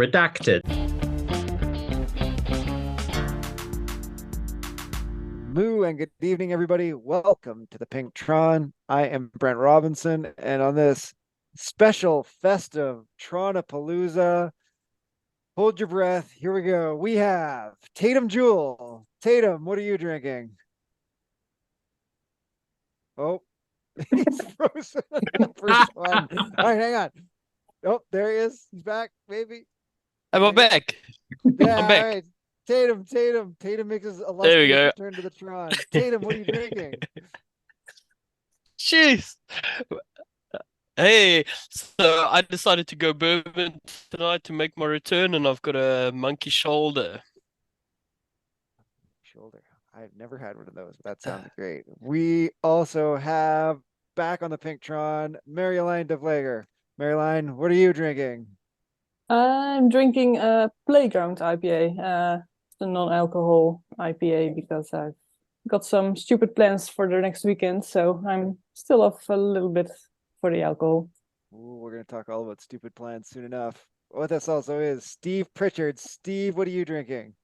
Redacted. Moo and good evening, everybody. Welcome to the Pink Tron. I am Brent Robinson, and on this special festive Tronapalooza, hold your breath. Here we go. We have Tatum Jewel. Tatum, what are you drinking? Oh, he's frozen. First one. All right, hang on. Oh, there he is. He's back, maybe. I'm back. Yeah, I'm all back. right. Tatum makes his There we illustrious go. return to the Tron. Tatum, what are you drinking? Jeez. Hey, so I decided to go bourbon tonight to make my return, and I've got a monkey shoulder. Shoulder. I've never had one of those, but that sounds great. We also have back on the Pinktron, Maryline DeVlager. Maryline, what are you drinking? I'm drinking a Playground IPA, a non-alcohol IPA, because I've got some stupid plans for the next weekend, so I'm still off a little bit for the alcohol. Ooh, we're going to talk all about stupid plans soon enough. What this also is, Steve Pritchard. Steve, what are you drinking?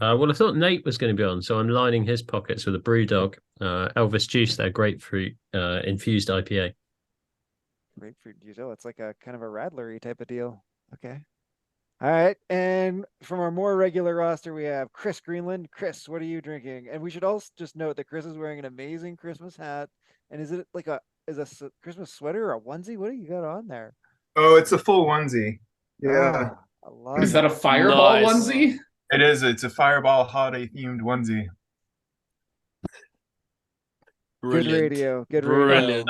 Well, I thought Nate was going to be on, so I'm lining his pockets with a Brewdog Elvis Juice, their grapefruit infused IPA. Grapefruit juice. Oh, it's like a kind of a Radlery type of deal. Okay. All right. And from our more regular roster, we have Chris Greenland. Chris, what are you drinking? And we should also just note that Chris is wearing an amazing Christmas hat. And is it like Christmas sweater or a onesie? What do you got on there? Oh, it's a full onesie. Yeah. Oh, I love Is that a fireball Nice. onesie? It is. It's a Fireball holiday themed onesie. Good Brilliant. radio. Good radio. Brilliant.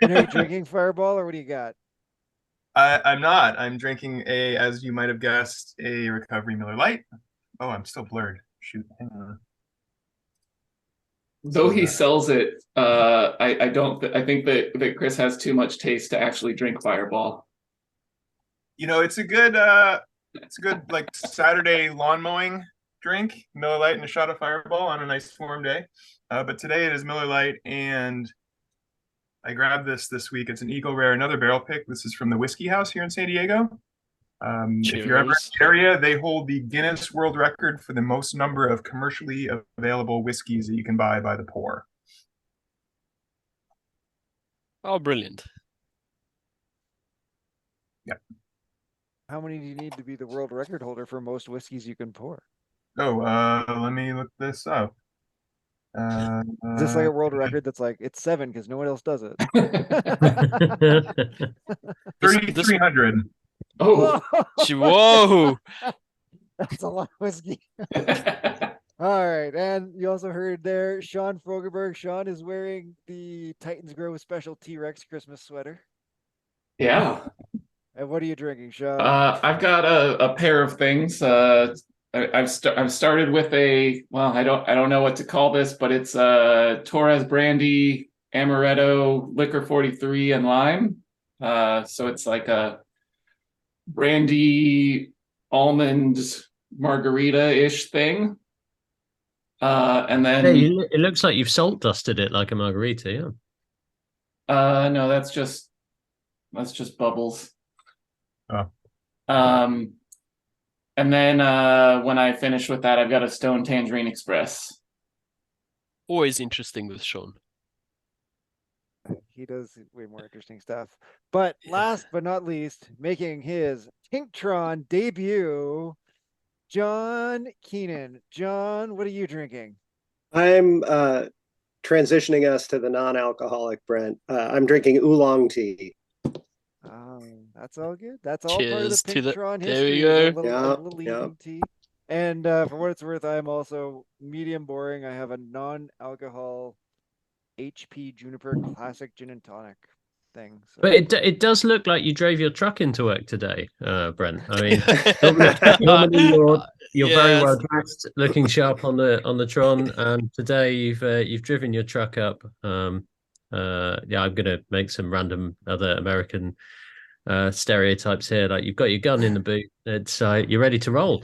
And are you drinking Fireball or what do you got? I'm not. I'm drinking as you might have guessed, a Recovery Miller Lite. Oh, I'm still blurred. Shoot, hang on. Though he sells it, I don't. I think that Chris has too much taste to actually drink Fireball. You know, it's a good like Saturday lawn mowing drink. Miller Lite and a shot of Fireball on a nice warm day. But today it is Miller Lite, and I grabbed this week. It's an Eagle Rare, another barrel pick. This is from the Whiskey House here in San Diego. If you're ever in Cheers. the area, they hold the Guinness World Record for the most number of commercially available whiskeys that you can buy by the pour. Oh, brilliant. Yeah. How many do you need to be the world record holder for most whiskeys you can pour? Oh, let me look this up. Is this like a world record that's like, it's 7 because no one else does it? 3,300. Oh, Whoa. That's a lot of whiskey. All right. And you also heard there, Sean Frogerberg. Sean is wearing the Titans Grove Special T-Rex Christmas sweater. yeah. And what are you drinking, Sean? I've got a pair of things. I've started with I don't know what to call this, but it's Torres Brandy, Amaretto, Liquor 43, and Lime. So it's like a brandy almond margarita-ish thing. And then it looks like you've salt dusted it like a margarita, yeah. no, that's just bubbles. Oh. And then when I finish with that, I've got a Stone Tangerine Express. Always interesting with Sean. He does way more interesting stuff. But last but not least, making his Pinktron debut, John Keenan. John, what are you drinking? I'm transitioning us to the non-alcoholic, Brent. I'm drinking oolong tea. That's all good. That's all part of the Cheers to the- Pinktron there we history. go. A little Yeah. evening tea. And for what it's worth, I am also medium boring. I have a non-alcohol HP Juniper Classic Gin and Tonic thing. So. But it does look like you drove your truck into work today, Brent. I mean, normally you're very Yes. well dressed, looking sharp on the Tron, and today you've driven your truck up. Yeah, I'm gonna make some random other American stereotypes here. Like you've got your gun in the boot. It's you're ready to roll.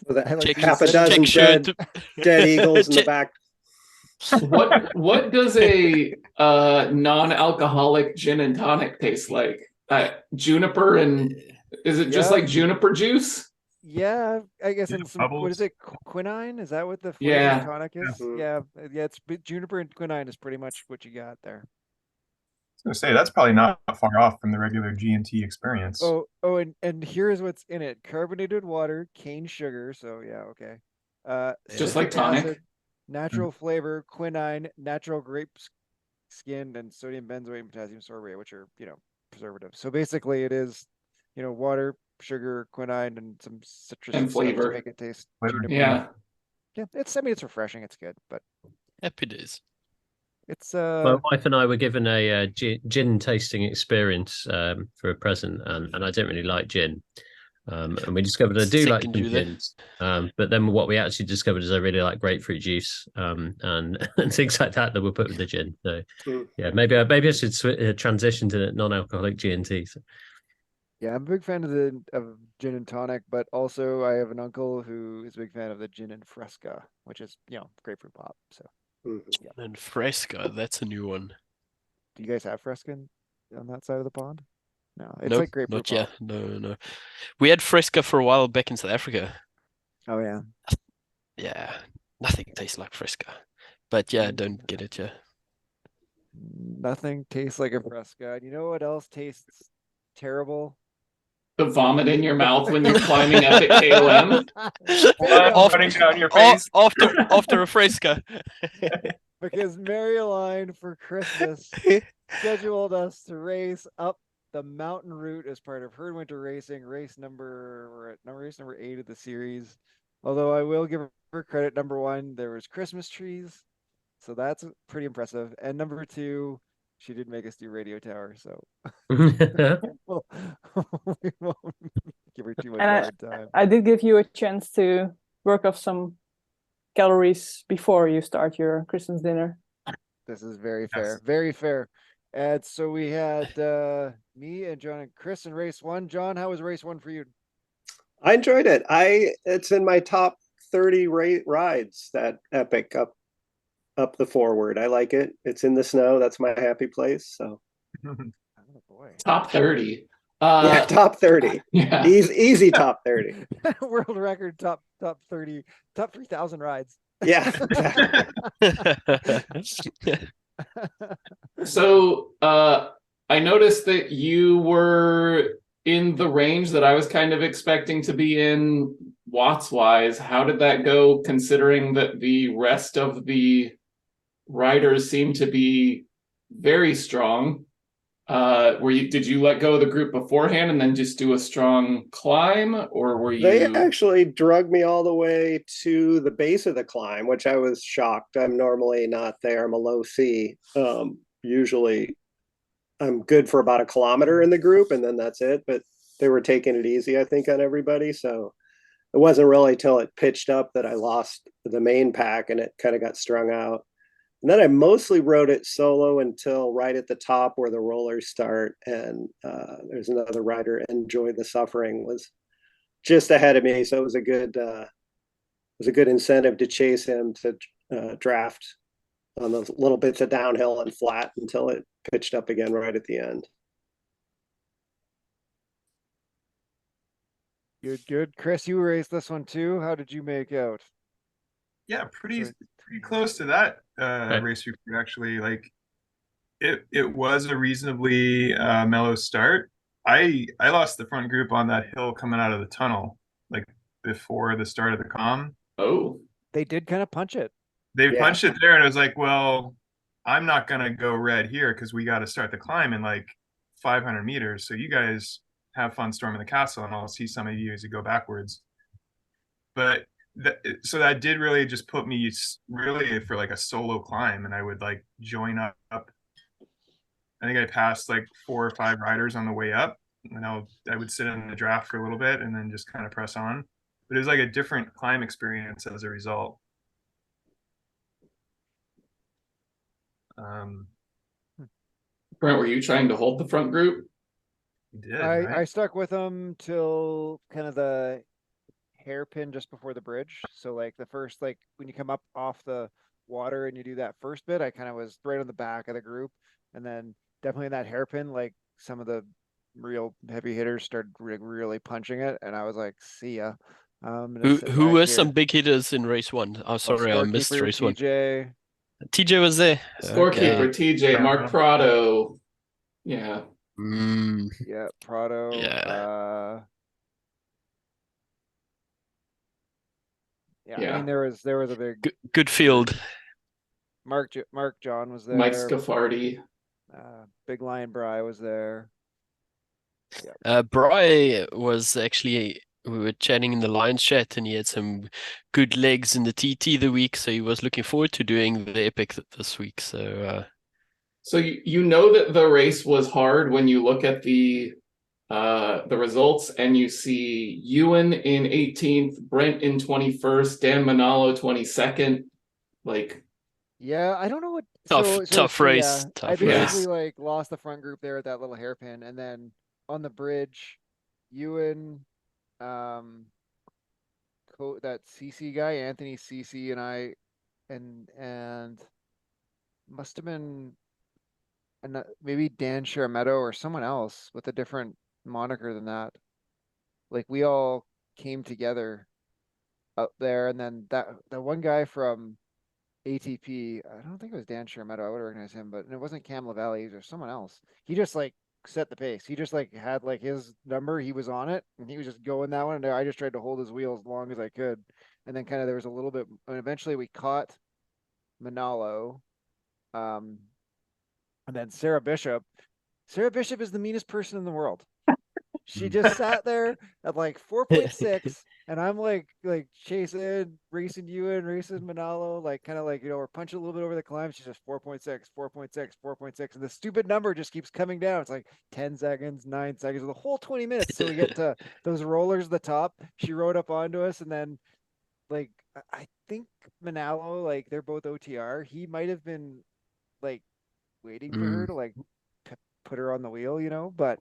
With Check- half a dozen dead eagles in the back. What does a non-alcoholic gin and tonic taste like? Juniper and Is it just Yeah. like juniper juice? Yeah, I guess Yeah, in some, what is bubbles. it, quinine? Is that what the flavor Yeah. tonic is? Yeah. Yeah, it's juniper and quinine is pretty much what you got there. I was gonna say that's probably not far off from the regular G&T experience. Oh, and here's what's in it: carbonated water, cane sugar. So yeah, okay. Just like Citric tonic. acid, natural flavor, quinine, natural grape skin, and sodium benzoate and potassium sorbate, which are preservatives. So basically, it is water, sugar, quinine, and some citrus And stuff to flavor. make it taste Flavor. juniper. Yeah. Yeah, it's refreshing. It's good, but Happy days. it's My wife and I were given a gin tasting experience for a present, and I don't really like gin. And we discovered I do like Second some you there. gins. But then what we actually discovered is I really like grapefruit juice and and things like that that were put with the gin. So yeah, maybe I should transition to non-alcoholic G&T. yeah, I'm a big fan of the gin and tonic, but also I have an uncle who is a big fan of the gin and fresca, which is grapefruit pop. So And Fresca, that's a new one. do you guys have fresca on that side of the pond? No, it's No, like grapefruit not yet. pop. No. We had Fresca for a while back in South Africa. Oh yeah. Yeah, nothing tastes like Fresca. But yeah, I don't get it, yeah. Nothing tastes like a fresca. And you know what else tastes terrible? The vomit in your mouth when you're climbing epic KOM. Blood running down your face. After a Fresca. Because Maryline for Christmas scheduled us to race up the mountain route as part of her winter racing. We're at race number 8 of the series. Although I will give her credit, number 1, there was Christmas trees, so that's pretty impressive. And number 2, she did make us do radio tower, so well, we won't give her too much And hard time. I did give you a chance to work off some calories before you start your Christmas dinner. This is very Yes. fair. Very fair. And so we had me and John and Chris in race 1. John, how was race 1 for you? I enjoyed it. It's in my top 30 rides, that epic up the forward. I like it. It's in the snow. That's my happy place. So Oh boy. Top 30. yeah, top 30. Yeah. Easy top 30. World record top 30, top 3,000 rides. Yeah. So I noticed that you were in the range that I was kind of expecting to be in watts wise. How did that go, considering that the rest of the riders seem to be very strong? Did you let go of the group beforehand and then just do a strong climb, or were you? They actually drug me all the way to the base of the climb, which I was shocked. I'm normally not there. I'm a low C. Usually I'm good for about a kilometer in the group, and then that's it. But they were taking it easy, I think, on everybody. So it wasn't really till it pitched up that I lost the main pack and it kind of got strung out. And then I mostly rode it solo until right at the top where the rollers start. And there's another rider, Enjoy the Suffering, was just ahead of me. So it was a good incentive to chase him to draft on those little bits of downhill and flat until it pitched up again right at the end. Good. Chris, you raced this one too. How did you make out? Yeah, pretty close to that race record actually. Like it was a reasonably mellow start. I lost the front group on that hill coming out of the tunnel, like before the start of the comm. Oh, They did kind of punch it. They punched it there, and I was like, well, I'm not gonna go red here because we got to start the climb in like 500 meters. So you guys have fun storming the castle, and I'll see some of you as you go backwards. But so that did really just put me really for like a solo climb, and I would like join up. I think I passed like 4 or 5 riders on the way up, and I would sit in the draft for a little bit and then just kind of press on. But it was like a different climb experience as a result. Brent, were you trying to hold the front group? You did, I right? stuck with them till kind of the hairpin just before the bridge. So like the first, like when you come up off the water and you do that first bit, I kind of was right on the back of the group. And then definitely in that hairpin, like some of the real heavy hitters started really punching it, and I was like, see ya. I'm gonna Who sit who back were here. some big hitters in race one? Oh, sorry, I missed Scorekeeper race one. TJ. TJ was there. Scorekeeper, Okay. TJ, Mark Prado. Yeah. Yeah, Prado. Yeah. Yeah, I Yeah. mean there was a big Good field. Mark John was Mike there. Scaffardi. Big Lion Bry was there. Bry was actually, we were chatting in the Lions chat, and he had some good legs in the TT the week, so he was looking forward to doing the Epic this week. So So you know that the race was hard when you look at the results and you see Ewan in 18th, Brent in 21st, Dan Manalo 22nd. Like, Yeah, I don't know what. tough race. I Tough basically race. like lost the front group there at that little hairpin, and then on the bridge, Ewan, um, that CC guy, Anthony CC, and I, and must have been maybe Dan Sharametto or someone else with a different moniker than that. Like we all came together up there, and then that one guy from ATP, I don't think it was Dan Sharametto, I would recognize him, but it wasn't Cam Lavallee or someone else. He just like set the pace. He just like had like his number, he was on it, and he was just going that one. And I just tried to hold his wheel as long as I could. And then kind of there was a little bit, and eventually we caught Manalo. Um, and then Sarah Bishop. Sarah Bishop is the meanest person in the world. She just sat there at like 4.6, and I'm like chasing, racing Ewan, racing Manalo, like kind of like, we're punching a little bit over the climb. She's just 4.6, 4.6, 4.6, and the stupid number just keeps coming down. It's like 10 seconds, 9 seconds, the whole 20 minutes. So we get to those rollers at the top. She rode up onto us, and then like I think Manalo, like they're both OTR. He might have been like waiting for her to like put her on the wheel, but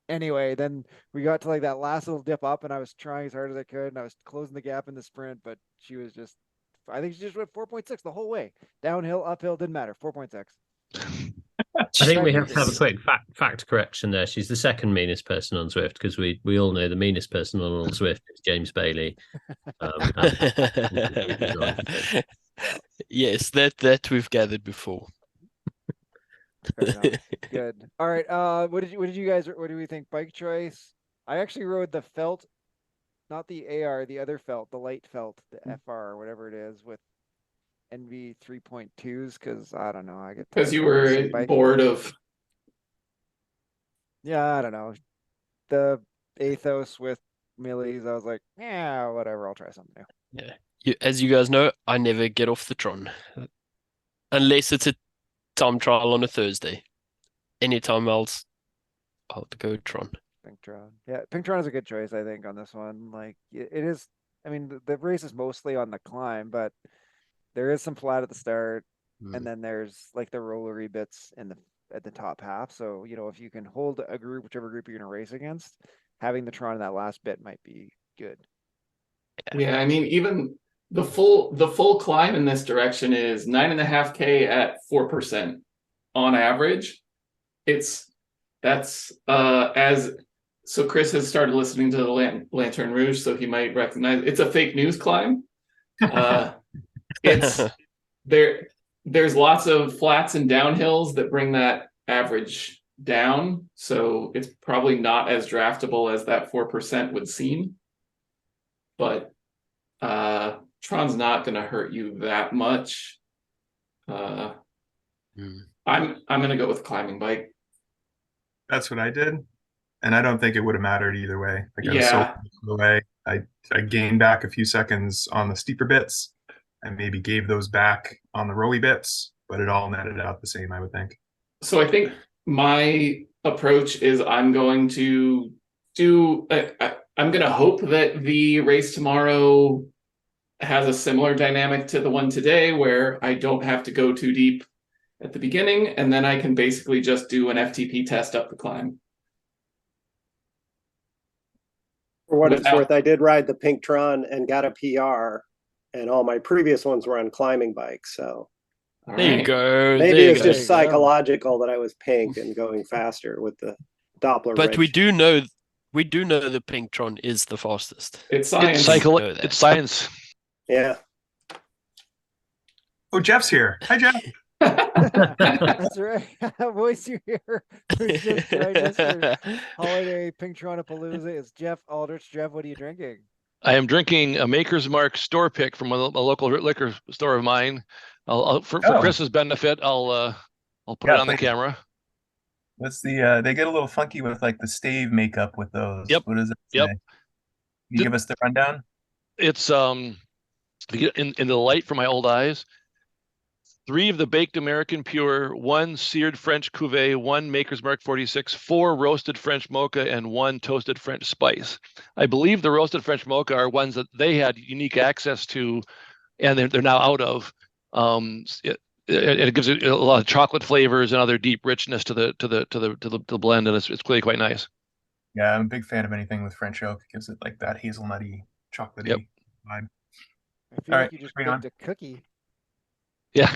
anyway, then we got to like that last little dip up, and I was trying as hard as I could, and I was closing the gap in the sprint, but she was just, I think she just went 4.6 the whole way. Downhill, uphill, didn't matter. 4.6. I think we have to have a quick fact correction there. She's the second meanest person on Zwift, because we all know the meanest person on Zwift is James Bailey. Yes, that we've gathered before. Fair enough. Good. All right. What do we think? Bike choice. I actually rode the felt, not the AR, the other felt, the light felt, the FR or whatever it is, with NV 3.2s, because I don't know. I get because you were bored of. Yeah, I don't know. The Athos with millies, I was like, yeah, whatever. I'll try something new. Yeah. As you guys know, I never get off the Tron. Unless it's a time trial on a Thursday. Anytime else, I'll go Tron. Pinktron. Yeah, Pinktron is a good choice, I think, on this one. Like, it is, I mean, the race is mostly on the climb, but there is some flat at the start, and then there's like the rollery bits at the top half. So, if you can hold a group, whichever group you're going to race against, having the Tron in that last bit might be good. Yeah, I mean, even the full climb in this direction is 9.5K at 4% on average. So Chris has started listening to the Lantern Rouge, so he might recognize it's a fake news climb. There's lots of flats and downhills that bring that average down, so it's probably not as draftable as that 4% would seem. But Tron's not going to hurt you that much. I'm going to go with climbing bike. That's what I did, and I don't think it would have mattered either way. Like, yeah, I gained back a few seconds on the steeper bits. I maybe gave those back on the rowy bits, but it all netted out the same, I would think. So I think my approach is I'm going to hope that the race tomorrow has a similar dynamic to the one today, where I don't have to go too deep at the beginning, and then I can basically just do an FTP test up the climb. For what it's worth, I did ride the Pinktron and got a PR, and all my previous ones were on climbing bikes. So there you go. Maybe it's just psychological that I was pink and going faster with the Doppler But we red. do know the Pinktron is the fastest. It's It's science. Know that. It's science. Yeah. Oh, Jeff's here. Hi, Jeff. That's right. Voice you hear who's just joined us for holiday Pinktronapalooza is Jeff Aldrich. Jeff, what are you drinking? I am drinking a Maker's Mark store pick from a local liquor store of mine. For Oh. Chris's benefit, I'll put Yeah, it on the thanks. camera. What's the they get a little funky with like the stave makeup with those. Yep. What does it say? Yep. Can you give us the rundown? It's in the light from my old eyes. 3 of the baked American pure, 1 seared French cuvee, 1 Maker's Mark 46, 4 roasted French mocha, and 1 toasted French spice. I believe the roasted French mocha are ones that they had unique access to, and they're now out of. It gives it a lot of chocolate flavors and other deep richness to the blend, and it's really quite nice. Yeah, I'm a big fan of anything with French oak. It gives it like that hazelnutty, chocolatey Yep. vibe. I feel All like right, you just bring on. baked a cookie. Yeah.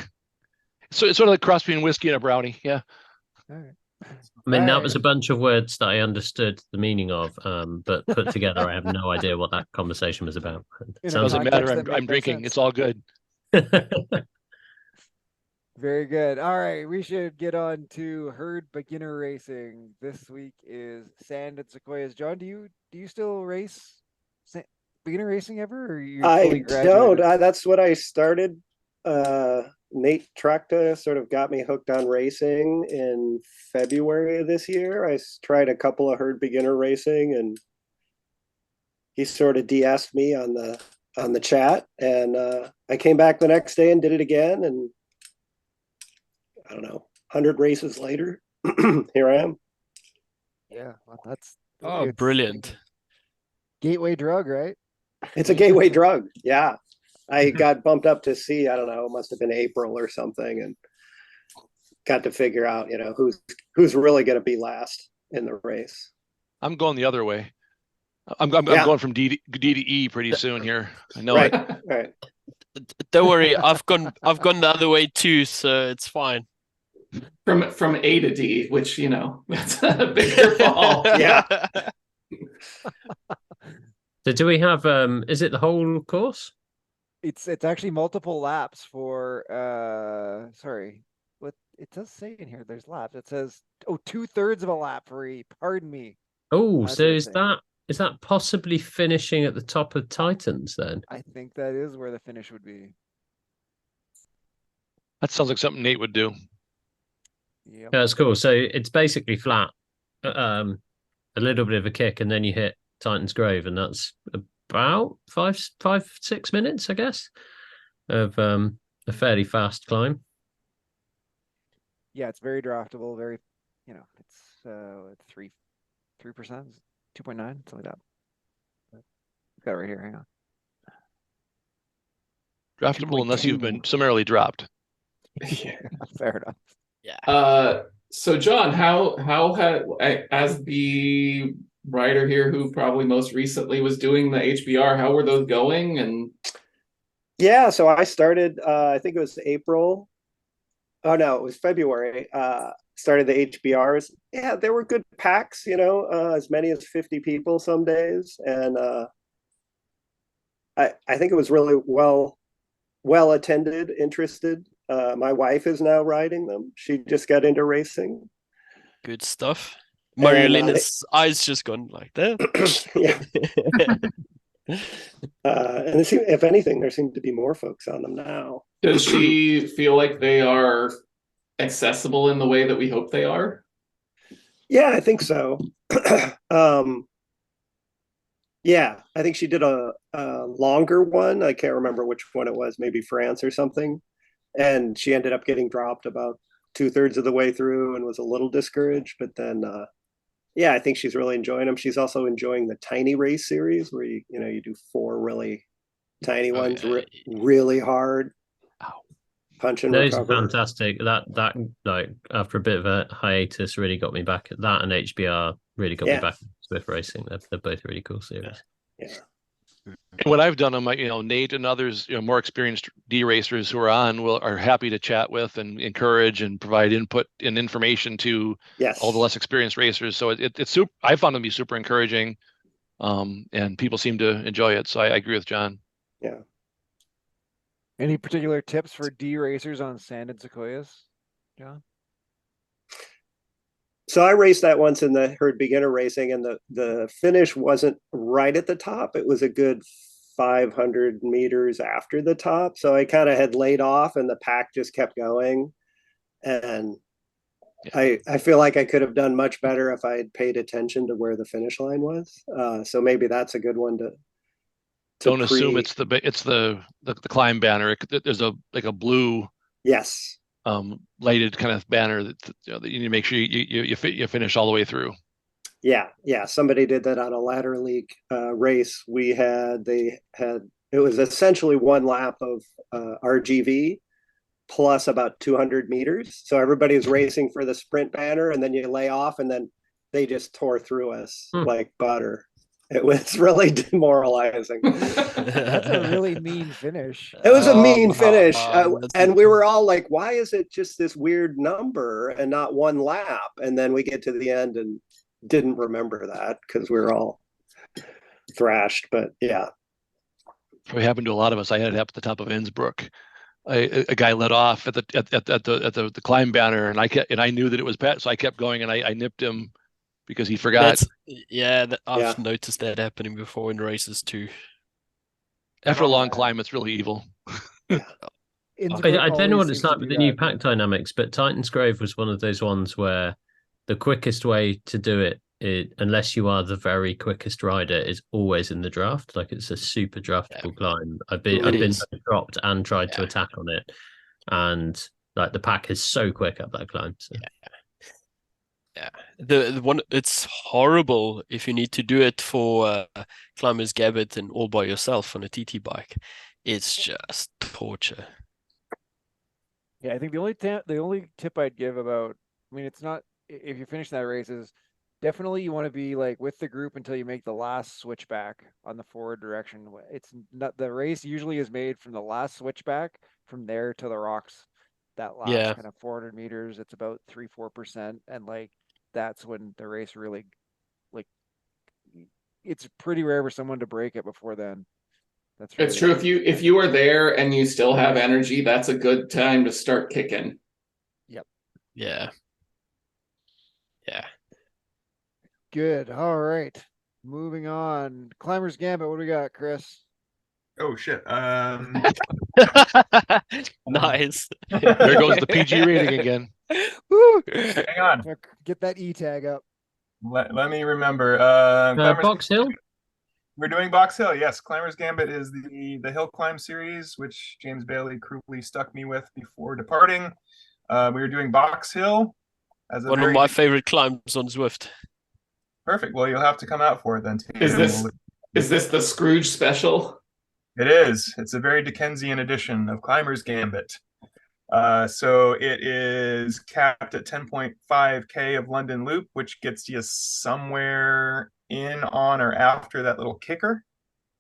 So it's sort of like cross between whiskey and a brownie. Yeah. All right. I mean, that Alright. was a bunch of words that I understood the meaning of, but put together, I have no idea what that conversation was about. In a Sounds Doesn't context matter. that made I'm no drinking. sense. It's all good. Very good. All right, we should get on to herd beginner racing. This week is Sand and Sequoias. John, do you still race beginner racing ever, or you're fully I graduated? don't. That's what I started. Nate Tracta sort of got me hooked on racing in February of this year. I tried a couple of herd beginner racing, and he sort of de-asked me on the chat, and I came back the next day and did it again, and I don't know, 100 races later, here I am. Yeah, well, that's Oh, it's brilliant. like a gateway drug, right? It's a gateway drug. Yeah. I got bumped up to C, I don't know, it must have been April or something, and got to figure out, who's really going to be last in the race. I'm going the other way. I'm Yeah. going from D to E pretty soon here. I know Right. it. Right. Don't worry, I've gone the other way too, so it's fine. From A to D, which that's a bigger fall. Yeah. So do we have is it the whole course? It's actually multiple laps for sorry. What it does say in here, there's laps. It says 2/3 of a lap for E. Pardon me. Oh, That's so what is it's saying. that possibly finishing at the top of Titans then? I think that is where the finish would be. That sounds like something Nate would do. Yep. Yeah, that's cool. So it's basically flat, a little bit of a kick, and then you hit Titan's Grove, and that's about 5-6 minutes, I guess, of a fairly fast climb. Yeah, it's very draftable, very it's 3%, 2.9, something like that. Got it right here, hang on. Draftable unless you've been 2.2. summarily dropped. Fair enough. Yeah. So John, how as the writer here who probably most recently was doing the HBR, how were those going? And Yeah, so I started, I think it was April. Oh no, it was February. Started the HBRs. Yeah, they were good packs, as many as 50 people some days. And I think it was really well attended, interested. My wife is now riding them. She just got into racing. Good stuff. And, Marielena's eyes just gone like that. Yeah. And if anything, there seem to be more folks on them now. does she feel like they are accessible in the way that we hope they are? Yeah, I think so. Yeah, I think she did a longer one. I can't remember which one it was, maybe France or something. And she ended up getting dropped about 2/3 of the way through and was a little discouraged. But then, yeah, I think she's really enjoying them. She's also enjoying the tiny race series where you do 4 really tiny ones, yeah. really hard. Ow. Punch and Those are recover. fantastic. That like after a bit of a hiatus really got me back. That and HBR really got me Yeah. back to Swift racing. They're both really cool series. Yeah. When I've done them, Nate and others, more experienced D racers who are on are happy to chat with and encourage and provide input and information to Yes. all the less experienced racers. So it's super. I found them to be super encouraging, and people seem to enjoy it. So I agree with John. Yeah. Any particular tips for D racers on sanded sequoias, John? So I raced that once in the herd beginner racing, and the finish wasn't right at the top. It was a good 500 meters after the top. So I kind of had laid off, and the pack just kept going. And I feel like I could have done much better if I had paid attention to where the finish line was. So maybe that's a good one to don't assume it's the climb banner. There's a blue yes lighted kind of banner that you need to make sure you finish all the way through. Yeah, somebody did that on a ladder league race. It was essentially one lap of RGV plus about 200 meters. So everybody was racing for the sprint banner, and then you lay off, and then they just tore through us like butter. It was really demoralizing. That's a really mean finish. It was a mean finish. And we were all like, why is it just this weird number and not one lap? And then we get to the end and didn't remember that because we were all thrashed. But yeah. It happened to a lot of us. I had it up at the top of Innsbruck. A guy let off at the climb banner, and I knew that it was Pat, so I kept going, and I nipped him because he forgot. I've noticed that happening before in races too. After a long climb, it's really evil. I don't know what it's like with the new pack dynamics, but Titan's Grove was one of those ones where the quickest way to do it, unless you are the very quickest rider, is always in the draft. Like, it's a super draftable climb. I've been dropped and tried to attack on it, and like the pack is so quick up that climb. So. Yeah, the one, it's horrible if you need to do it for Climbers Gambit and all by yourself on a TT bike. It's just torture. Yeah, I think the only tip I'd give about, I mean, it's not, if you finish that race, is definitely you want to be like with the group until you make the last switchback on the forward direction. It's not, the race usually is made from the last switchback from there to the rocks. That last kind of 400 meters, it's about 3-4%, and like that's when the race really, like, it's pretty rare for someone to break it before then. That's really, it's true. If you are there and you still have energy, that's a good time to start kicking. Yep. Yeah. Good. All right. Moving on. Climbers Gambit. What do we got, Chris? Oh shit. Nice. There goes the PG rating again. Woo! Hang on. Get that E tag up. Let me remember. Box Hill? We're doing Box Hill, yes. Climbers Gambit is the hill climb series, which James Bailey cruelly stuck me with before departing. We were doing Box Hill as one of my favorite climbs on Zwift. Perfect. Well, you'll have to come out for it then. Is this the Scrooge special? It is. It's a very Dickensian edition of Climbers Gambit. So it is capped at 10.5K of London Loop, which gets you somewhere in, on, or after that little kicker.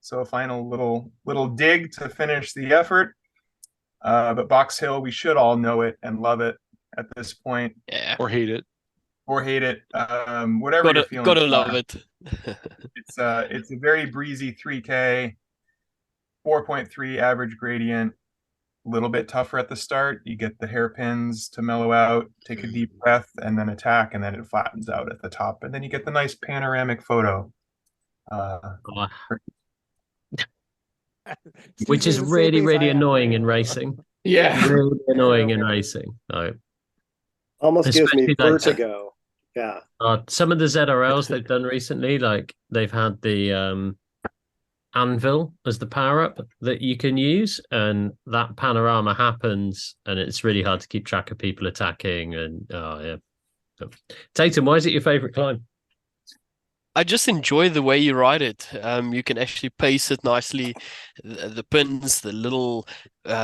So a final little dig to finish the effort. But Box Hill, we should all know it and love it at this point. Yeah. Or hate it. Whatever you're feeling. Gotta love it. It's a very breezy 3K, 4.3 average gradient. A little bit tougher at the start. You get the hairpins to mellow out, take a deep breath, and then attack, and then it flattens out at the top, and then you get the nice panoramic photo. Which is really, really annoying in racing. Yeah. Really annoying in racing. No. Almost gives me Especially like vertigo. Yeah. Some of the ZRLs they've done recently, like they've had the anvil as the power up that you can use, and that panorama happens, and it's really hard to keep track of people attacking. And Tatum, why is it your favorite climb? I just enjoy the way you ride it. You can actually pace it nicely. The pins, the little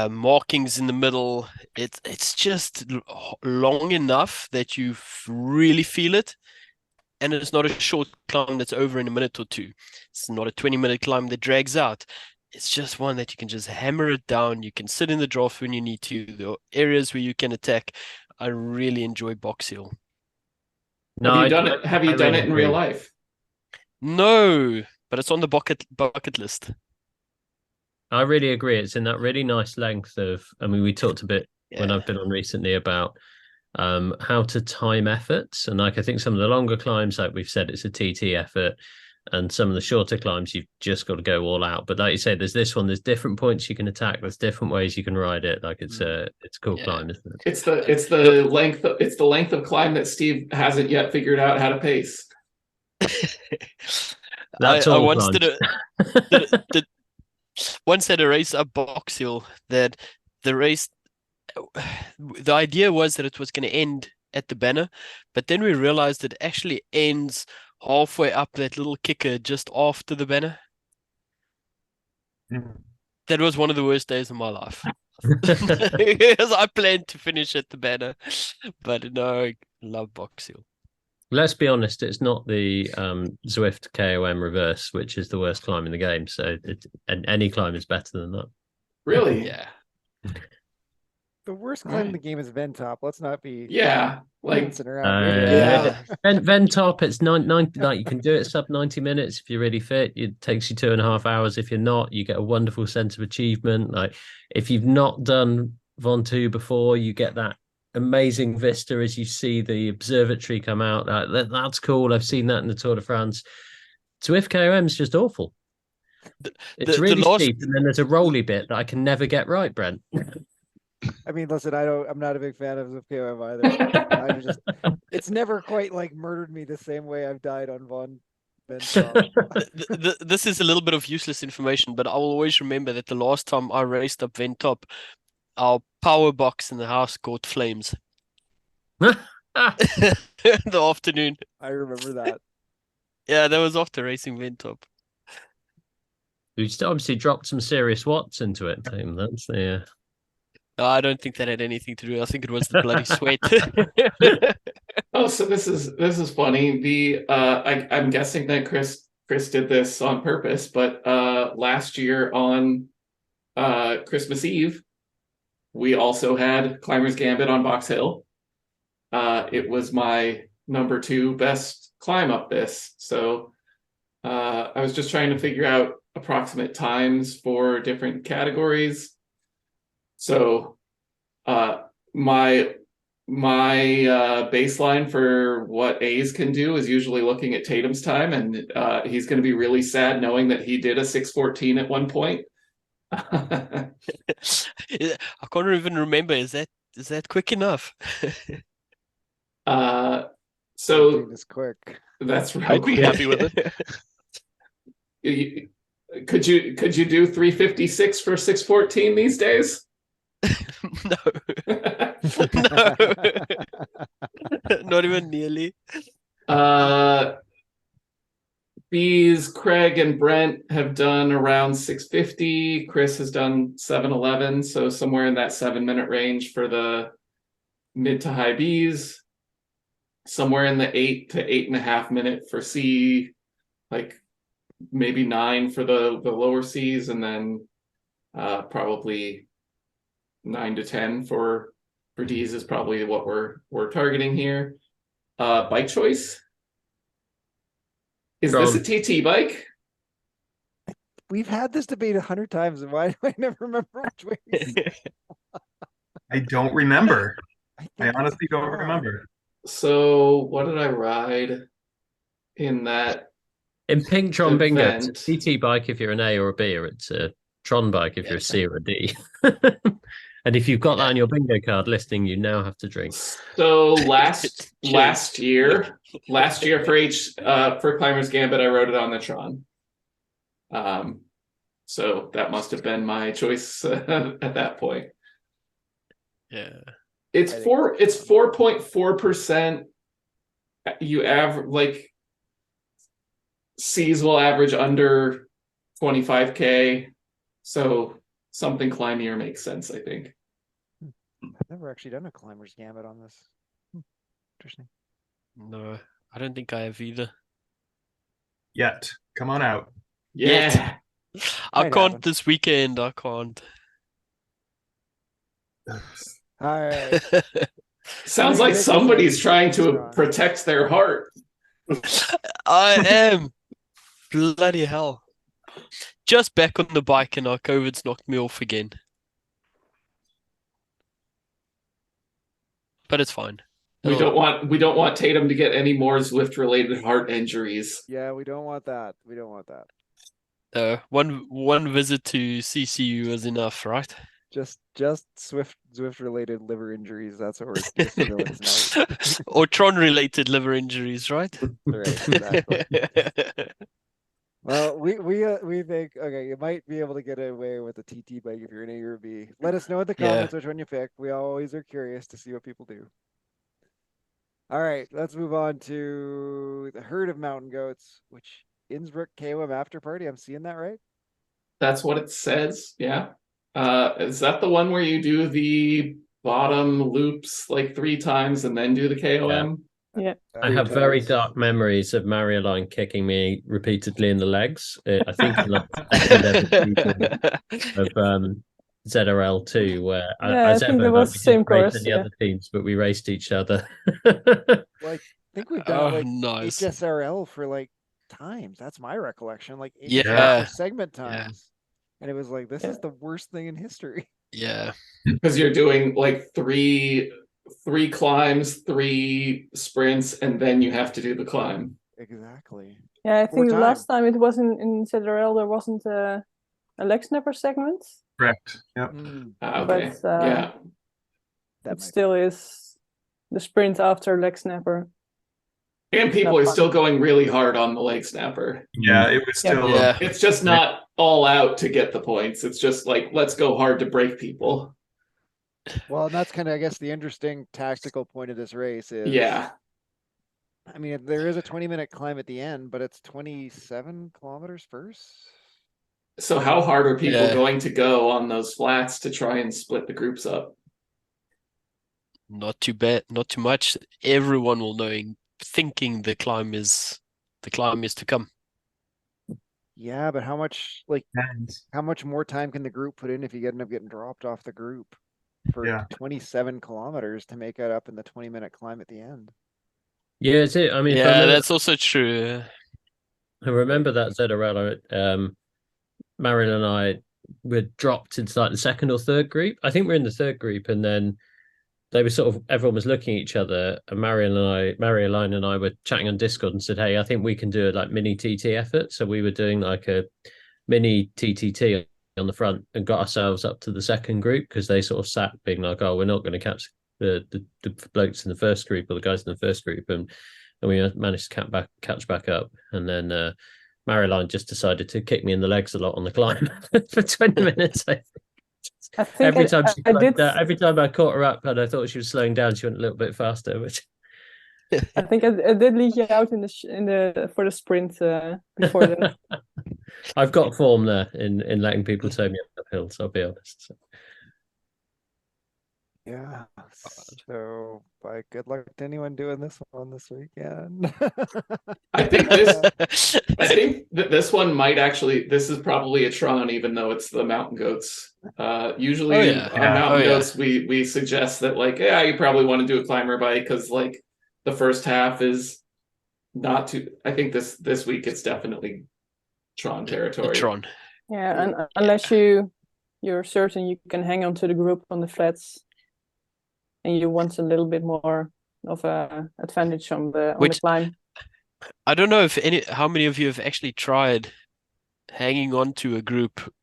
markings in the middle. It's just long enough that you really feel it, And it's not a short climb that's over in a minute or two. It's not a 20-minute climb that drags out. It's just one that you can just hammer it down. You can sit in the draft when you need to. There are areas where you can attack. I really enjoy Box Hill. No, Have you done it? Have you I done really it in real agree. life? No, but it's on the bucket list. I really agree. It's in that really nice length of, I mean, we talked a bit when Yeah. I've been on recently about how to time efforts. And like, I think some of the longer climbs, like we've said, it's a TT effort. And some of the shorter climbs, you've just got to go all out. But like you say, there's this one, there's different points you can attack. There's different ways you can ride it. Like it's a cool Yeah. climb, isn't it? It's the length of climb that Steve hasn't yet figured out how to pace. That's I all once climbs. did once had a race up Box Hill that the race, the idea was that it was going to end at the banner, but then we realized it actually ends halfway up that little kicker just after the banner. That was one of the worst days of my life. Because I planned to finish at the banner, but no, I love Box Hill. Let's be honest, it's not the Zwift KOM reverse, which is the worst climb in the game. So and any climb is better than that. Really? Yeah. The worst climb in the game is Ventop. Let's not be like dancing around here. Ventop, it's 90, like you can do it sub 90 minutes if you're really fit. It takes you 2.5 hours. If you're not, you get a wonderful sense of achievement. Like if you've not done Ventoux before, you get that amazing vista as you see the observatory come out. That's cool. I've seen that in the Tour de France. Zwift KOM is just awful. It's really steep, and then there's a rolly bit that I can never get right, Brent. I mean, listen, I'm not a big fan of KOM either. It's never quite like murdered me the same way I've died on Ventop. This is a little bit of useless information, but I will always remember that the last time I raced up Ventop, our power box in the house caught flames. In the afternoon. I remember that. Yeah, that was after racing Ventop. You obviously dropped some serious watts into it. That's the. No, I don't think that had anything to do. I think it was the bloody sweat. Oh, so this is funny. I'm guessing that Chris did this on purpose, but last year on Christmas Eve, we also had Climber's Gambit on Box Hill. It was my number 2 best climb up this. So I was just trying to figure out approximate times for different categories. So my baseline for what A's can do is usually looking at Tatum's time, and he's going to be really sad knowing that he did a 6:14 at one point. I can't even remember. Is that quick enough? So it's quick. That's real I'd be quick. happy with it. Could you do 3:56 for 6:14 these days? No. No. Not even nearly. Bees, Craig, and Brent have done around 6:50. Chris has done 7:11, so somewhere in that 7-minute range for the mid to high Bs. Somewhere in the 8 to 8.5 minute for C, like maybe 9 for the lower Cs, and then probably 9 to 10 for Ds is probably what we're targeting here. Bike choice. Is this a TT bike? We've had this debate 100 times, and why do I never remember which way? I don't remember. I honestly don't remember. So what did I ride in that? In Pink Tron Bingo, event? it's a TT bike if you're an A or a B, or it's a Tron bike if you're a C or a D. And if you've got that on your bingo card listing, you now have to drink. So last year for Climber's Gambit, I wrote it on the Tron. So that must have been my choice at that point. Yeah. It's 4.4%. You average, like, C's will average under 25K. So something climbier makes sense, I think. I've never actually done a Climber's Gambit on this. Interesting. No, I don't think I have either. Yet. Come on out. Yeah. I Might can't happen. this weekend. I can't. All right. Sounds Gonna like take this somebody's one. trying to Strong. protect their heart. I am. Bloody hell. Just back on the bike and our COVID's knocked me off again. But it's fine. We don't want Tatum to get any more Zwift related heart injuries. Yeah, we don't want that. We don't want that. One visit to CCU was enough, right? Just Swift related liver injuries. That's what we're just villains now. Or Tron related liver injuries, right? Right, exactly. Well, we think okay, you might be able to get away with a TT bike if you're an A or B. Let us know in the Yeah. comments which one you pick. We always are curious to see what people do. All right, let's move on to the herd of mountain goats, which Innsbruck KOM after party. I'm seeing that right? That's what it says. Yeah. Is that the one where you do the bottom loops like 3 times and then do the KOM? I have very dark memories of Marioline kicking me repeatedly in the legs. I think in like the second ever season of ZRL2, where Yeah, as I think ever, that like, was we the same didn't race course, any yeah. other teams, but we raced each other. Well, I think we've done Oh, it like nice. HSRL for like times. That's my recollection. Like Yeah. for segment Yeah. times. And it was like, this is the worst thing in history. Yeah. Because you're doing like three climbs, 3 sprints, and then you have to do the climb. Exactly. Yeah, I think the time. last time it wasn't in ZRL, there wasn't a leg snapper segment, Correct. Yep. Okay. but Yeah. That it still is the sprint after leg snapper. And people Not are fun. still going really hard on the leg snapper. Yeah, it was still Yeah. It's just not all out to get the points. It's just like, let's go hard to break people. Well, and that's kind of, I guess, the interesting tactical point of this race is. Yeah. I mean, there is a 20-minute climb at the end, but it's 27 kilometers first. So how hard are people Yeah. going to go on those flats to try and split the groups up? Not too bad, not too much. Everyone will thinking the climb is to come. Yeah, but how much more time can the group put in if you end up getting dropped off the group for 27 kilometers to make it up in the 20-minute climb at the end? Yeah, it's it. I mean, Yeah, that's also true. I remember that ZRL. Marion and I were dropped into like the second or third group. I think we're in the third group, and then they were everyone was looking at each other, and Marioline and I were chatting on Discord and said, "Hey, I think we can do a like mini TT effort." So we were doing like a mini TTT on the front and got ourselves up to the second group because they sort of sat being like, "Oh, we're not going to catch the blokes in the first group or the guys in the first group," and we managed to catch back up, and then Mariline just decided to kick me in the legs a lot on the climb for 20 minutes. I think every time I caught her up and I thought she was slowing down, she went a little bit faster. Which I think I did lead you out in the for the sprint before then. I've got form there in letting people tow me uphill, so I'll be honest. So. Yeah. So, good luck to anyone doing this one this weekend. I think that this one might actually. This is probably a Tron, even though it's the mountain goats. Usually on mountain goats, we suggest that like, yeah, you probably want to do a climber bike because like the first half is not too. I think this week it's definitely Tron territory. Tron. Yeah, and unless you're certain you can hang on to the group on the flats, and you want a little bit more of a advantage on the climb. I don't know how many of you have actually tried hanging on to a group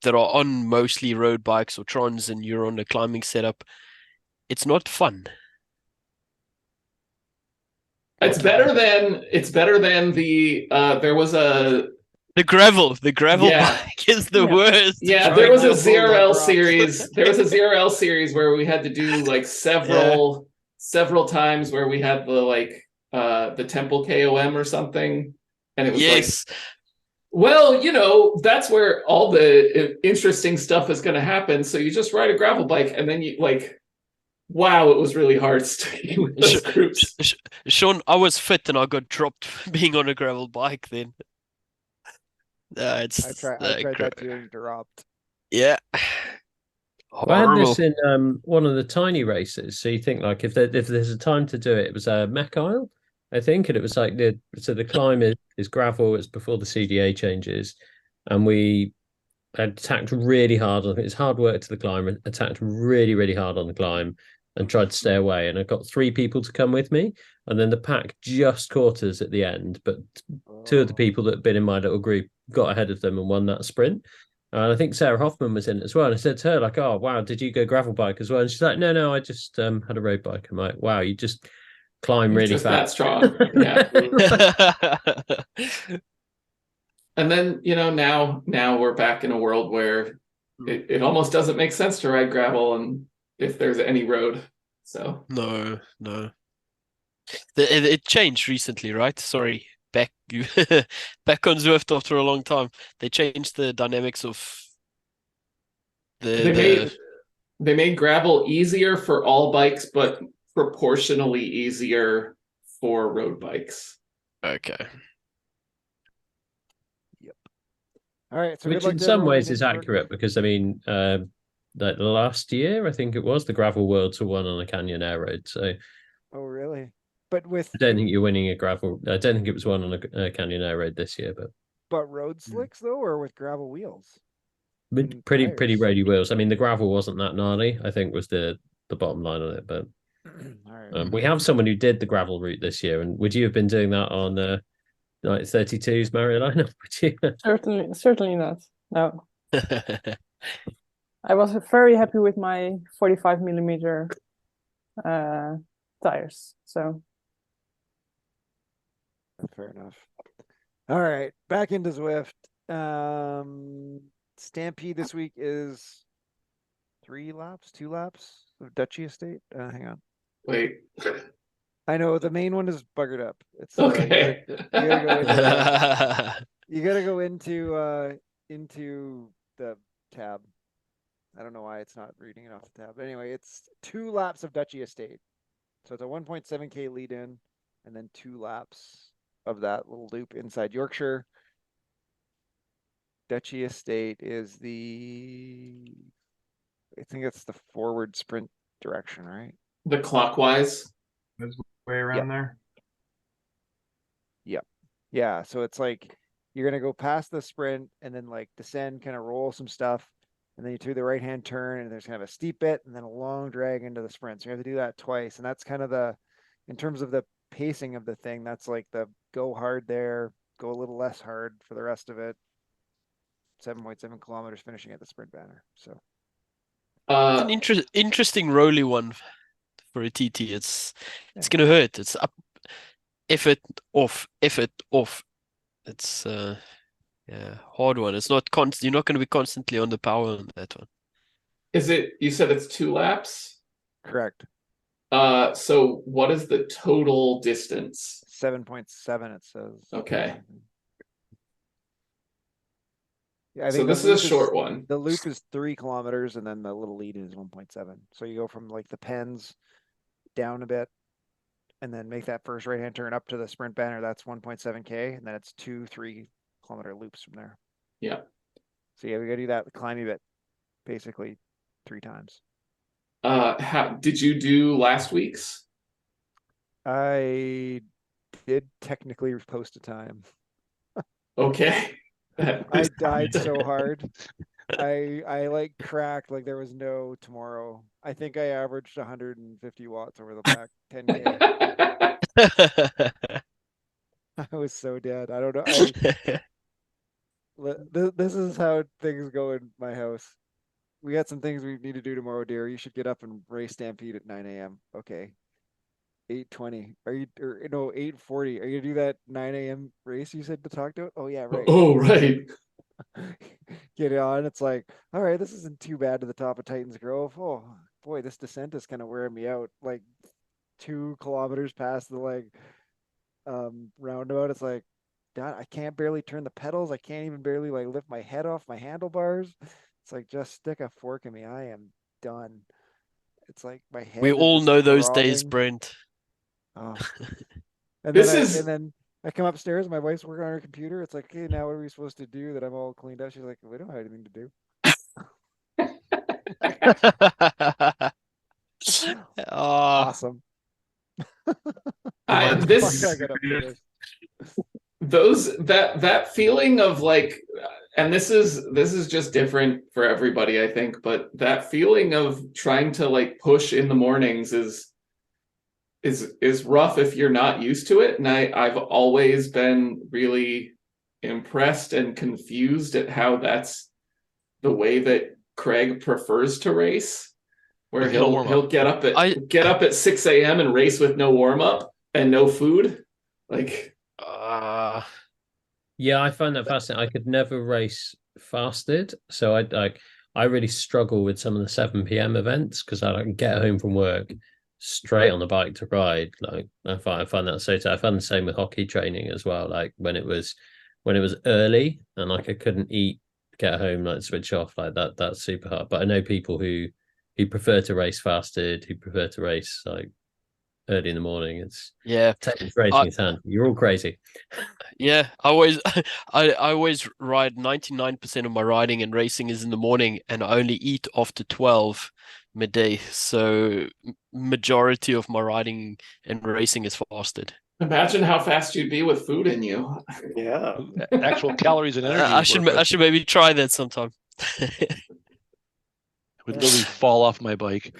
that are on mostly road bikes or Trons and you're on a climbing setup. It's not fun. It's better than the there was a the gravel bike is the worst. Yeah, there was a ZRL series. There was a ZRL series where we had to do like several times where we had the temple KOM or something, and it was like, well, that's where all the interesting stuff is going to happen. So you just ride a gravel bike, and then you like wow, it was really hard sticking with those groups. Sean, I was fit and I got dropped being on a gravel bike then. I tried that too and dropped. Yeah. I had Horrible. this in one of the tiny races. So you think like if there's a time to do it, it was a Mech Isle, I think, and it was like the climb is gravel. It's before the CDA changes, and we attacked really hard. I think it's hard work to the climb. Attacked really hard on the climb, and tried to stay away. And I got 3 people to come with me, and then the pack just caught us at the end. But 2 of the people that had been in my little group got ahead of them and won that sprint. And I think Sarah Hoffman was in it as well. And I said to her, like, oh, wow, did you go gravel bike as well? And she's like, no, I just had a road bike. I'm like, wow, you just climb You're really just fast. that strong. Yeah. And then, now we're back in a world where it almost doesn't make sense to ride gravel and if there's any road. So No. It changed recently, right? Sorry, back back on Zwift after a long time. They changed the dynamics of they made gravel easier for all bikes, but proportionally easier for road bikes. Okay. All right. So good Which luck in to some everyone ways in is Innsbruck. accurate because, I mean, like last year, I think it was, the gravel worlds were won on a Canyon Air Road. So Oh, really? But with I don't think you're winning a gravel. I don't think it was won on a Canyon Air Road this year, but road slicks though, or with gravel wheels? And pretty tires. roady wheels. I mean, the gravel wasn't that gnarly, I think, was the bottom line on it. But All right. we have someone who did the gravel route this year. And would you have been doing that on like 32s, Marielina? Would you? Certainly not. No. I was very happy with my 45 millimeter tires. So Fair enough. All right, back into Zwift. Stampede this week is 2 laps of Duchy Estate. Hang on. Wait. I know the main one is buggered up. It's Okay. you gotta go into the tab. I don't know why it's not reading it off the tab. But anyway, it's 2 laps of Duchy Estate. So it's a 1.7K lead in, and then 2 laps of that little loop inside Yorkshire. Duchy Estate is I think it's the forward sprint direction, right? The clockwise. That's way around there. Yep. Yeah. So it's like you're gonna go past the sprint and then like descend, kind of roll some stuff, and then you do the right hand turn, and there's kind of a steep bit and then a long drag into the sprint. So you have to do that twice, and that's kind of in terms of the pacing of the thing, that's like the go hard there, go a little less hard for the rest of it. 7.7 kilometers finishing at the sprint banner. So It's an interesting rolly one for a TT. It's gonna hurt. It's up, effort off. It's hard one. It's not you're not gonna be constantly on the power on that one. You said it's 2 laps? correct. So what is the total distance? 7.7 it says. Okay. Yeah, I So think this is a short one. The loop is 3 kilometers, and then the little lead is 1.7. So you go from like the Pens down a bit, and then make that first right hand turn up to the sprint banner. That's 1.7K, and then it's 2-3 kilometer loops from there. Yeah. So yeah, we gotta do that climbing bit basically 3 times. How did you do last week's? I did technically post a time. Okay. I died so hard. I like cracked like there was no tomorrow. I think I averaged 150 watts over the back 10K. I was so dead. I don't know. This is how things go in my house. We got some things we need to do tomorrow, dear. You should get up and race Stampede at 9 a.m. Okay. 8:20. Are you, or no, 8:40. Are you gonna do that 9 a.m. race you said to talk to it? Oh yeah, right. Oh, right. Get it on. It's like, all right, this isn't too bad to the top of Titans Grove. Oh boy, this descent is kind of wearing me out. Like 2 kilometers past the roundabout. It's like, God, I can't barely turn the pedals. I can't even barely like lift my head off my handlebars. It's like, just stick a fork in me. I am done. It's like my head We is all just know those days, throbbing. Brent. Oh. And This then is- and then I come upstairs, my wife's working on her computer. It's like, okay, now what are we supposed to do that I'm all cleaned up? She's like, we don't have anything to do. Ah, Awesome. I, Why did this I get up for this? those that feeling of like, and this is just different for everybody, I think, but that feeling of trying to like push in the mornings is rough if you're not used to it. And I've always been really impressed and confused at how that's the way that Craig prefers to race, where With no warm-up. he'll get up at 6 a.m. and race with no warm-up and no food. Like Yeah, I find that fascinating. I could never race fasted, so I really struggle with some of the 7 p.m. events because I don't get home from work straight on the bike to ride. Like I find that so tough. I found the same with hockey training as well. Like when it was early and like I couldn't eat, get home, like switch off, like that's super hard. But I know people who prefer to race fasted, who prefer to race like early in the morning. It's yeah. Taylor's raising his hand. You're all crazy. Yeah, I always I always ride 99% of my riding and racing is in the morning, and I only eat after 12 midday. So majority of my riding and racing is fasted. imagine how fast you'd be with food in you. Yeah. Actual calories and energy. I should maybe try that sometime. Would literally fall off my bike.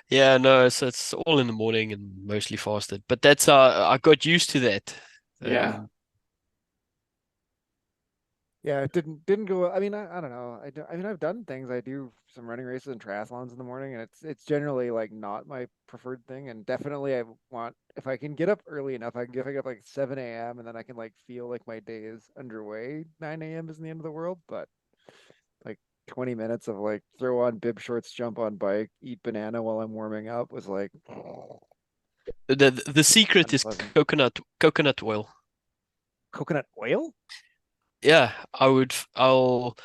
Yeah, no, so it's all in the morning and mostly fasted. But that's I got used to that. Yeah. Yeah, it didn't go. I mean, I don't know. I mean, I've done things. I do some running races and triathlons in the morning, and it's generally like not my preferred thing. And definitely, I want if I can get up early enough, I can get up like 7 a.m. and then I can like feel like my day is underway. 9 a.m. isn't the end of the world, but like 20 minutes of like throw on bib shorts, jump on bike, eat banana while I'm warming up was like The secret is unpleasant. coconut oil. Coconut oil? Yeah, I'll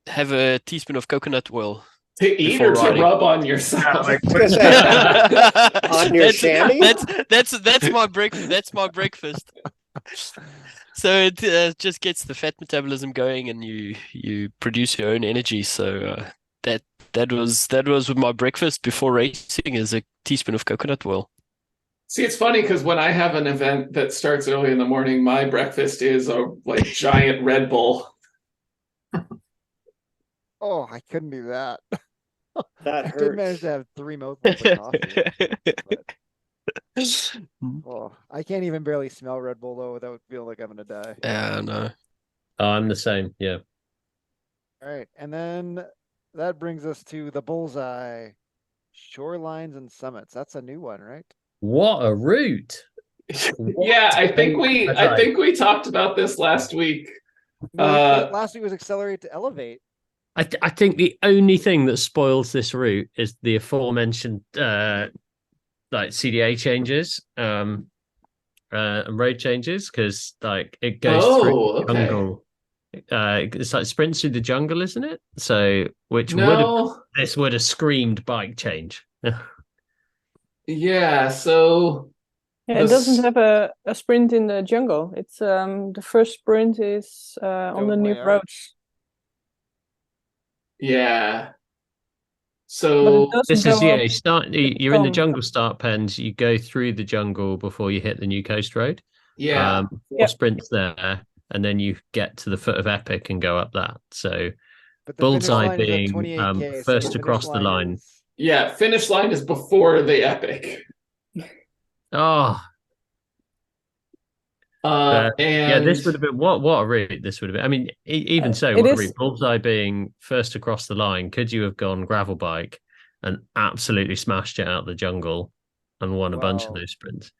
have a teaspoon of coconut oil To eat before or to riding. rub on yourself? On your chamois? That's my breakfast. That's my breakfast. So it just gets the fat metabolism going, and you produce your own energy. So that was with my breakfast before racing is a teaspoon of coconut oil. See, it's funny because when I have an event that starts early in the morning, my breakfast is a like giant Red Bull. Oh, I couldn't do that. That I did manage hurts. to have 3 mouthfuls of coffee. But, oh, I can't even barely smell Red Bull though without feeling like I'm gonna die. Yeah, no. Oh, I'm the same. Yeah. All right, and then that brings us to the bullseye, shorelines and summits. That's a new one, right? What a route. Yeah, I think we talked about this last week. No, last week was accelerate to elevate. I think the only thing that spoils this route is the aforementioned like CDA changes and road changes because like it goes through the jungle. It's like sprints through the jungle, isn't it? So this would have screamed bike change. Yeah, so Yeah, it doesn't have a sprint in the jungle. It's the first sprint is on the new roads. Yeah. But So it doesn't This is go up you start. You're in the from- jungle start pens. You go through the jungle before you hit the new coast road. yeah. 4 Yep. sprints there, and then you get to the foot of Epic and go up that. So But the finish bullseye line is at being 28K, so first the across finish the line. is- Yeah, finish line is before the Epic. Oh, And yeah, this would have been what a route this would have been. I mean, even so, it what a is- route. Bullseye being first across the line. Could you have gone gravel bike and absolutely smashed it out the jungle and won a bunch of Wow. those sprints?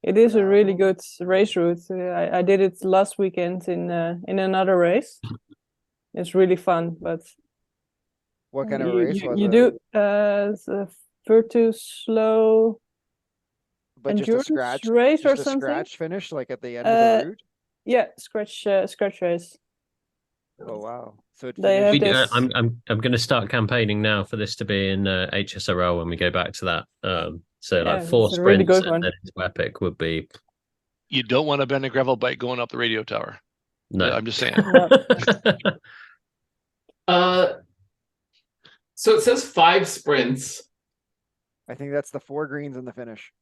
It is a really good race route. I did it last weekend in another race. It's really fun, but What kind of race was you it? do the Virtus slow But just a endurance scratch race or just a something. scratch finish, like at the end of the route? Yeah, scratch race. Oh wow. So it They have finished. this. I'm going to start campaigning now for this to be in HSRL when we go back to that. So Yeah, like 4 it's a really sprints good one. and then into epic would be You don't want to bend a gravel bike going up the radio tower. no. I'm just saying. No. So it says 5 sprints. I think that's the 4 greens in the finish.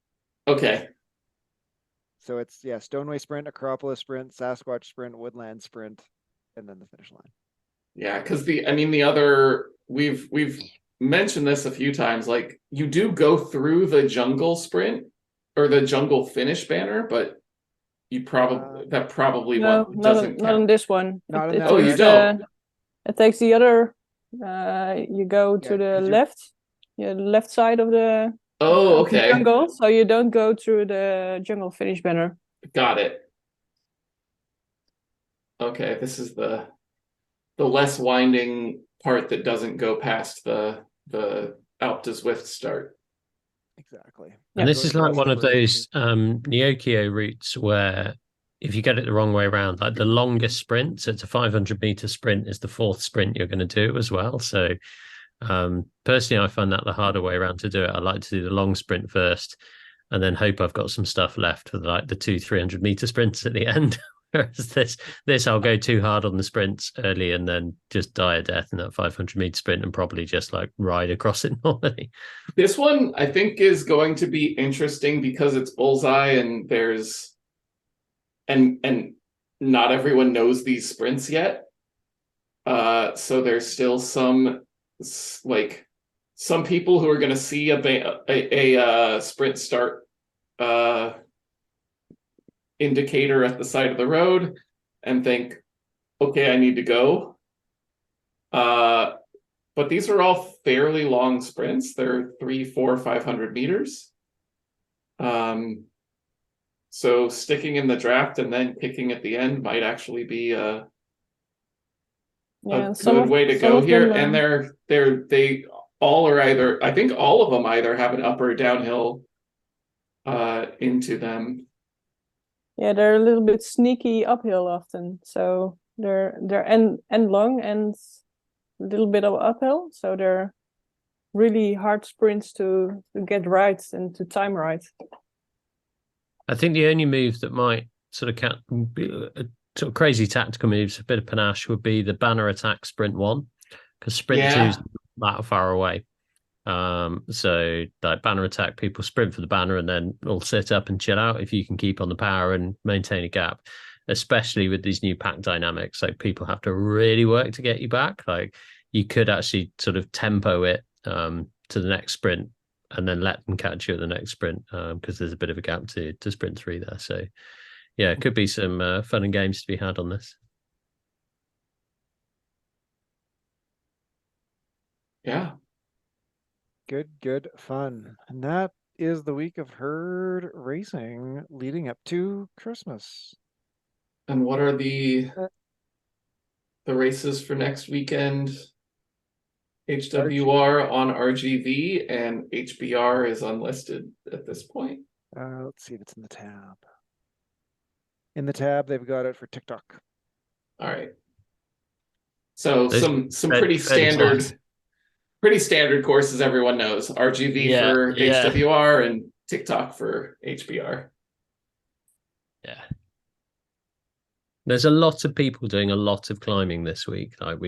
Okay. So it's Stoneway sprint, Acropolis sprint, Sasquatch sprint, Woodland sprint, and then the finish line. Yeah, because the other we've mentioned this a few times. Like you do go through the jungle sprint or the jungle finish banner, but you probably No, doesn't not count. on this one. Not in It that Oh, you takes don't? it takes the other. You go to Yeah, the 'cause left, left side of the Oh, of the okay. jungle, so you don't go through the jungle finish banner. Got it. Okay, this is the less winding part that doesn't go past the Alpe de Zwift start. Exactly. And this Goes is like across one the of river. those Neokio routes where if you get it the wrong way around, like the longest sprint, so it's a 500-meter sprint, is the 4th sprint you're going to do as well. So personally, I find that the harder way around to do it. I like to do the long sprint first and then hope I've got some stuff left for like the 2 300-meter sprints at the end. Whereas this I'll go too hard on the sprints early and then just die a death in that 500-meter sprint and probably just like ride across it normally. This one I think is going to be interesting because it's bullseye and there's and not everyone knows these sprints yet. So there's still some people who are going to see a sprint start indicator at the side of the road and think, okay, I need to go. But these are all fairly long sprints. They're 300, 400, 500 meters. So sticking in the draft and then kicking at the end might actually be a good way to go here. And they all are either, I think all of them either have an up or downhill into them. Yeah, they're a little bit sneaky uphill often. So they're end long and a little bit of uphill. So they're really hard sprints to get right and to time right. I think the only move that might sort of be a sort of crazy tactical moves, a bit of panache, would be the banner attack sprint 1, because sprint 2 is that far away. So like banner attack, people sprint for the banner and then all sit up and chill out if you can keep on the power and maintain a gap, especially with these new pack dynamics. Like people have to really work to get you back. Like you could actually sort of tempo it to the next sprint and then let them catch you at the next sprint because there's a bit of a gap to sprint 3 there. So yeah, it could be some fun and games to be had on this. Yeah. Good fun. And that is the week of herd racing leading up to Christmas. And what are the races for next weekend? HWR on RGV and HBR is unlisted at this point. Let's see if it's in the tab. In the tab, they've got it for TikTok. All right. So Those some pretty standard courses everyone knows. RGV for HWR and TikTok for HBR. Yeah. There's a lot of people doing a lot of climbing this week. Like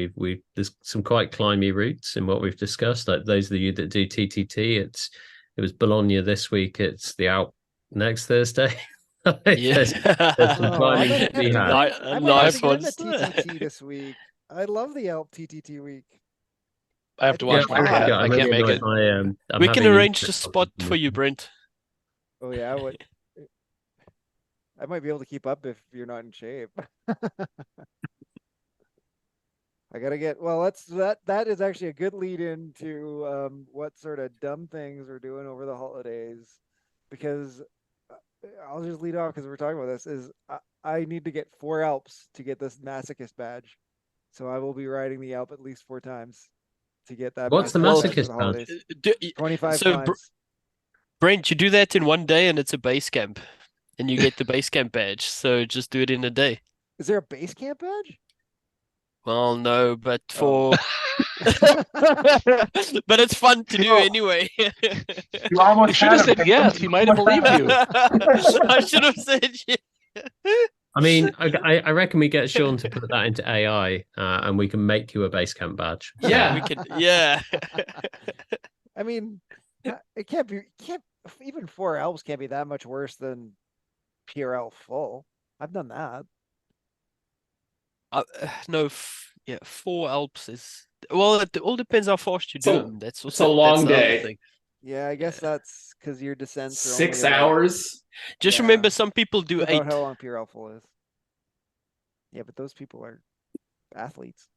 there's some quite climby routes in what we've discussed. Like those of you that do TTT, it was Bologna this week. It's the Alp next Thursday. There's some climbing to be had. Nice one. The TTT this week. I love the Alp TTT week. I have to watch my cat. I can't make it. We can arrange the spot for you, Brent. Oh yeah, what? I might be able to keep up if you're not in shape. I gotta get that is actually a good lead into what sort of dumb things we're doing over the holidays, because I'll just lead off because we're talking about this. Is I need to get 4 Alps to get this masochist badge, so I will be riding the Alp at least 4 times to get that. What's the masochist badge? 25 so climbs. Brent, you do that in one day and it's a base camp, and you get the base camp badge. So just do it in a day. Is there a base camp badge? Well, no, but but it's fun to do anyway. You almost You should have had him. said yes. He might have believed you. I should have said yeah. I mean, I reckon we get Sean to put that into AI, and we can make you a base camp badge. Yeah. We could, yeah. I mean, it can't even 4 elves can't be that much worse than PRL full. I've done that. No, yeah, 4 Alps is well. It all depends how fast you do them. That's it's a also long that's the other day. thing. Yeah, I guess that's because your descents are 6 only about- hours. Just Yeah. remember, some people do about 8. how long PRL full is. Yeah, but those people are athletes.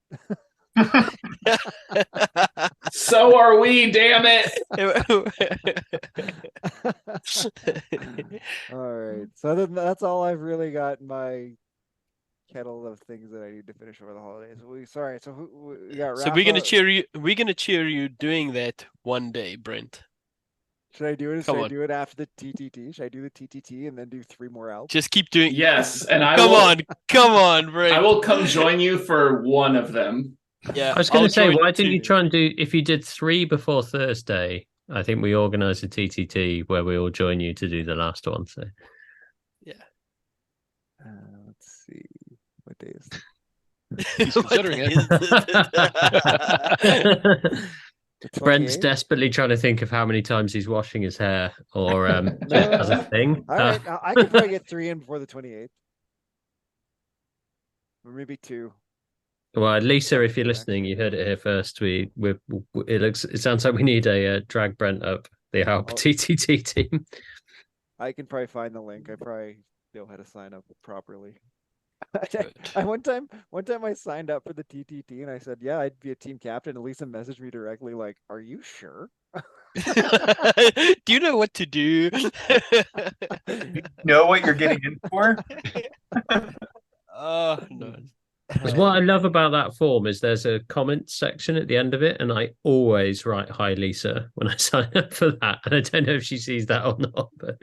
So are we, damn it. All right. So that's all I've really got in my kettle of things that I need to finish over the holidays. So we got So we're gonna Rafa. cheer you. We're gonna cheer you doing that one day, Brent. Should I do it? Come Should I on. do it after the TTT? Should I do the TTT and then do 3 more Alps? Just keep doing. Yes, and Come on, Brent. I will come join you for one of them. Yeah, I was going I'll to say, join why didn't you too. try and do, if you did 3 before Thursday, I think we organised a TTT where we all join you to do the last one. So Let's see. What day is it? He's What considering day it. is it? The Brent's 28th? desperately trying to think of how many times he's washing his hair or No. as a thing. All right. I could probably get 3 in before the 28th. Or maybe 2. Well, Lisa, if you're Next. listening, you heard it here first. It sounds like we need a drag Brent up the Alp Oh. TTT team. I can probably find the link. I probably know how to sign up properly. Good. One time I signed up for the TTT and I said, yeah, I'd be a team captain. And Lisa messaged me directly like, are you sure? Do you know what to do? Know what you're getting in for? Oh no. Because what I love about that form is there's a comment section at the end of it, and I always write "Hi Lisa" when I sign up for that. And I don't know if she sees that or not, but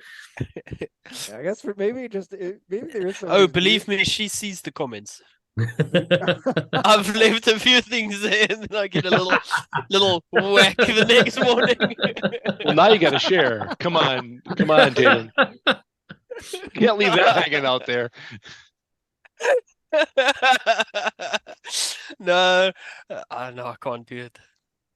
Yeah, I guess maybe there is some. Oh, believe me, she sees the comments. I've left a few things there, and then I get a little whack the next morning. Well, now you got to share. Come on, Taylor. You can't leave that hanging out there. No, I can't do it.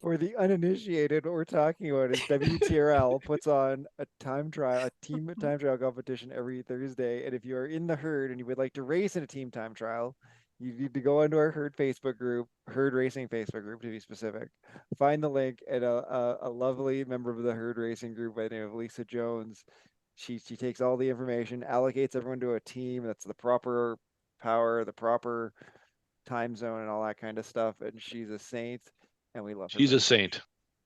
For the uninitiated, what we're talking about is WTRL puts on a team time trial competition every Thursday. And if you are in the herd and you would like to race in a team time trial, you need to go onto our herd Facebook group, herd racing Facebook group to be specific. Find the link, and a lovely member of the herd racing group by the name of Lisa Jones. She takes all the information, allocates everyone to a team that's the proper power, the proper time zone, and all that kind of stuff. And she's a saint. And we love her. She's very a saint.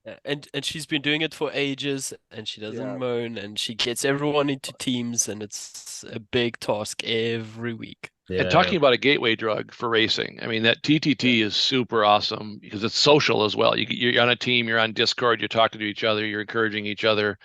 Yeah, and she's been doing it for ages, and she doesn't Yeah. moan, and she gets everyone into teams, and it's a big task every week. And talking about a gateway drug for racing, I mean, that TTT is super awesome because it's social as well. You're on a team, you're on Discord, you're talking to each other, you're encouraging each other.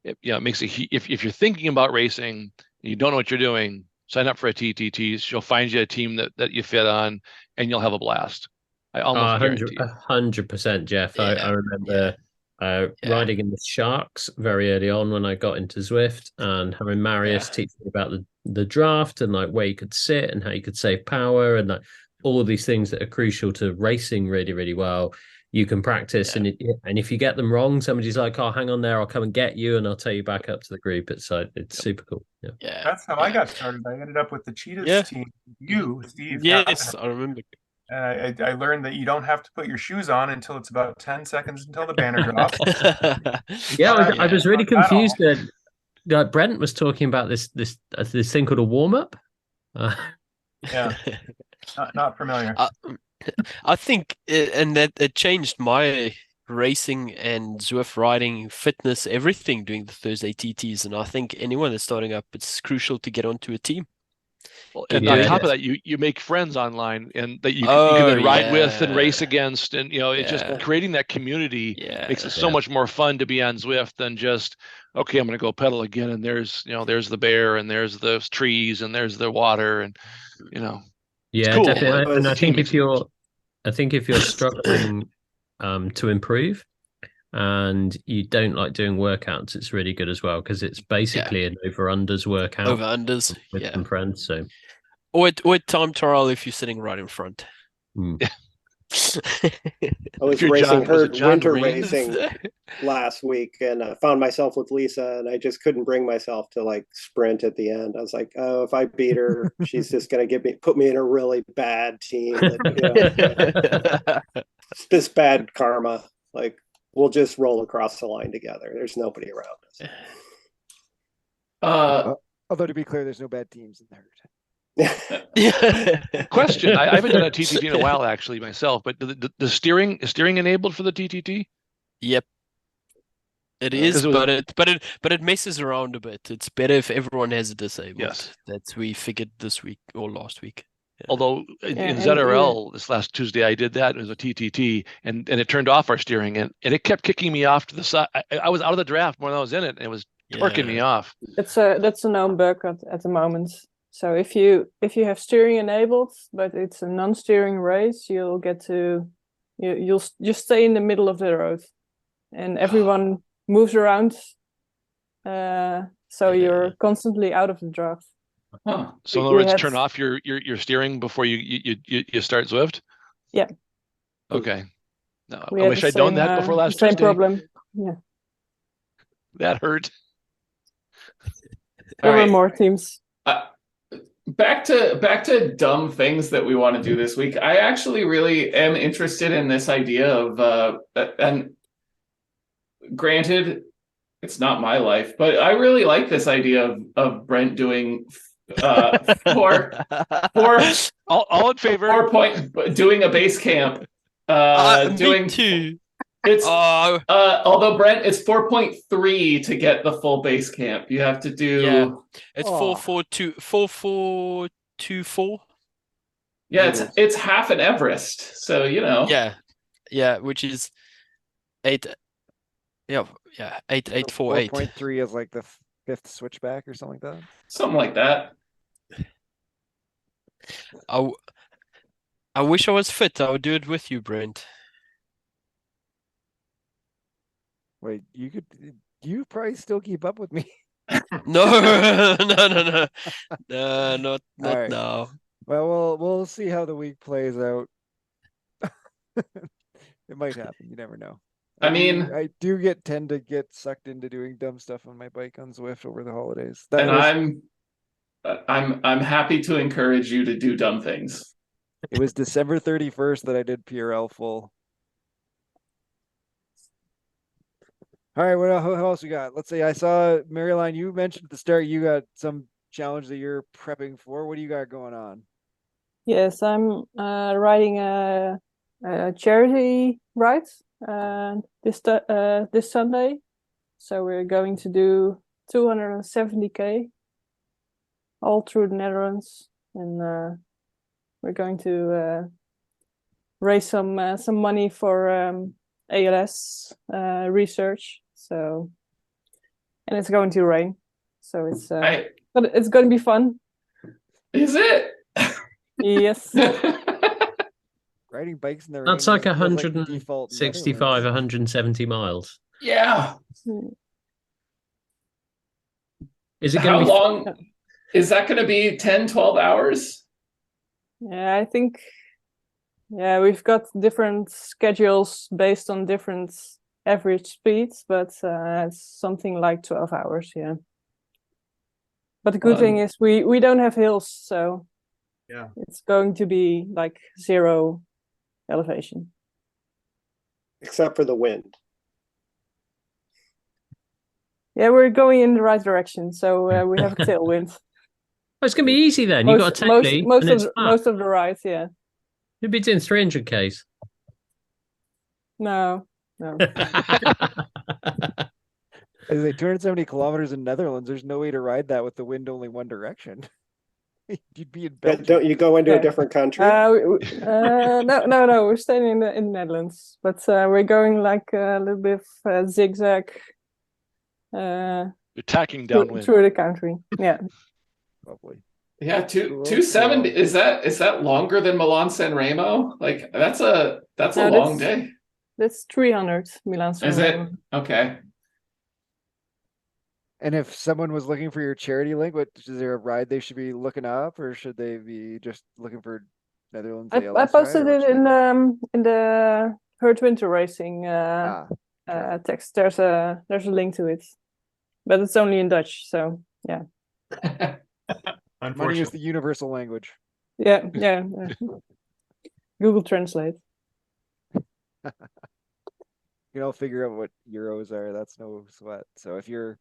It makes if you're thinking about racing and you don't know what you're doing, sign up for a TTT. She'll find you a team that you fit on, and you'll have a blast. I almost guarantee. 100%, Jeff. I Yeah, remember riding in the Sharks very early on when I got into Zwift, and having Marius teach me about the draft and like where you could sit and how you could save power and like all of these things that are crucial to racing really, really well. You can practice, and if you get them wrong, somebody's like, "Oh, hang on there, I'll come and get you, and I'll take you back up to the group." It's super cool. Yeah. That's how I got started. I ended up with the Cheetahs team. You, Steve. Yes, I remember. I learned that you don't have to put your shoes on until it's about 10 seconds until the banner drops. I was really confused that Brent was talking about this thing called a warm up. Yeah, not familiar. I think, and that it changed my racing and Zwift riding, fitness, everything doing the Thursday TTs. And I think anyone that's starting up, it's crucial to get onto a team. Well, and on top of that, you make friends online, and that you can then ride with and race against, and it's just creating that community makes it so much more fun to be on Zwift than just, okay, I'm going to go pedal again, and there's the bear, and there's the trees, and there's the water, and Yeah, cool. definitely. And I think I think if you're struggling to improve and you don't like doing workouts, it's really good as well because it's basically an over-unders workout. Over-unders, with some friends. So, or time trial if you're sitting right in front. I was racing winter Rains? racing last week, and I found myself with Lisa, and I just couldn't bring myself to like sprint at the end. I was like, oh, if I beat her, she's just gonna put me in a really bad team. That, this bad karma. Like, we'll just roll across the line together. There's nobody around us. Although to be clear, there's no bad teams in there. Question: I haven't done a TTT in a while, actually, myself. But the steering is steering enabled for the TTT? Yep, it is. But it messes around a bit. It's better if everyone has it disabled. Yes, that we figured this week or last week. Yeah. Although in ZRL this last Tuesday I did that. It was a TTT, and it turned off our steering, and it kept kicking me off to the side. I was out of the draft more than I was in it, and it was torquing me off. That's a known bug at the moment. So if you have steering enabled, but it's a non-steering race, you'll just stay in the middle of the road, and everyone moves around. So you're constantly out of the draft. Huh. So in other words, turn off your steering before you start Zwift? Yeah. Okay. No, I wish I'd known that before last Tuesday. Same problem. Yeah. That hurt. There were more teams. Back to dumb things that we want to do this week. I actually really am interested in this idea of and granted, it's not my life, but I really like this idea of Brent doing four all in favor. Doing a base camp. Me too. It's although Brent, it's 4.3 to get the full base camp. You have to do it's 4.424. Yeah, it's half an Everest. So Yeah, which is 8848. 4.3 is like the fifth switchback or something like that. Something like that. I wish I was fit. I would do it with you, Brent. Wait, you probably still keep up with me. No, not right. now. Well, we'll see how the week plays out. It might happen. You never know. I do tend to get sucked into doing dumb stuff on my bike on Zwift over the holidays. I'm happy to encourage you to do dumb things. It was December 31st that I did PRL full. All right, what else we got? Let's see. I saw, Maryline, you mentioned at the start you got some challenge that you're prepping for. What do you got going on? Yes, I'm riding a charity ride this Sunday. So we're going to do 270k all through the Netherlands, and we're going to raise some money for ALS research. So, and it's going to rain, so it's but it's going to be fun. Is it? Yes. Riding bikes in the rain. That's like 165, 170 miles. Yeah. Is it How long? Is that going to be 10, 12 hours? Yeah, I think. Yeah, we've got different schedules based on different average speeds, but it's something like 12 hours, yeah. But the good thing is we don't have hills, so it's going to be like 0 elevation. Except for the wind. Yeah, we're going in the right direction, so we have a tailwind. It's going to be easy then. You've got a taxi. Most of the rides, yeah. You'll be doing 300 Ks. No. As they 270 kilometers in Netherlands, there's no way to ride that with the wind only one direction. You'd be in Belgium. Don't you go into a different country? No. We're staying in the Netherlands, but we're going like a little bit of zigzag. You're tacking downwind through the country. Yeah. Lovely. Yeah, Cool, 270. cool. Is that longer than Milan San Remo? Like that's a No, long day. That's 300 Milan San Is it? Remo. Okay. And if someone was looking for your charity link, what is there a ride they should be looking up, or should they be just looking for Netherlands I ALS ride? posted Or what it should they do? in the Hurt Winter Racing Ah, terrific. text. There's a link to it, but it's only in Dutch. So yeah, Money is Unfortunately. the universal language. yeah. Google Translate. You know, figure out what euros are. That's no sweat. So if you're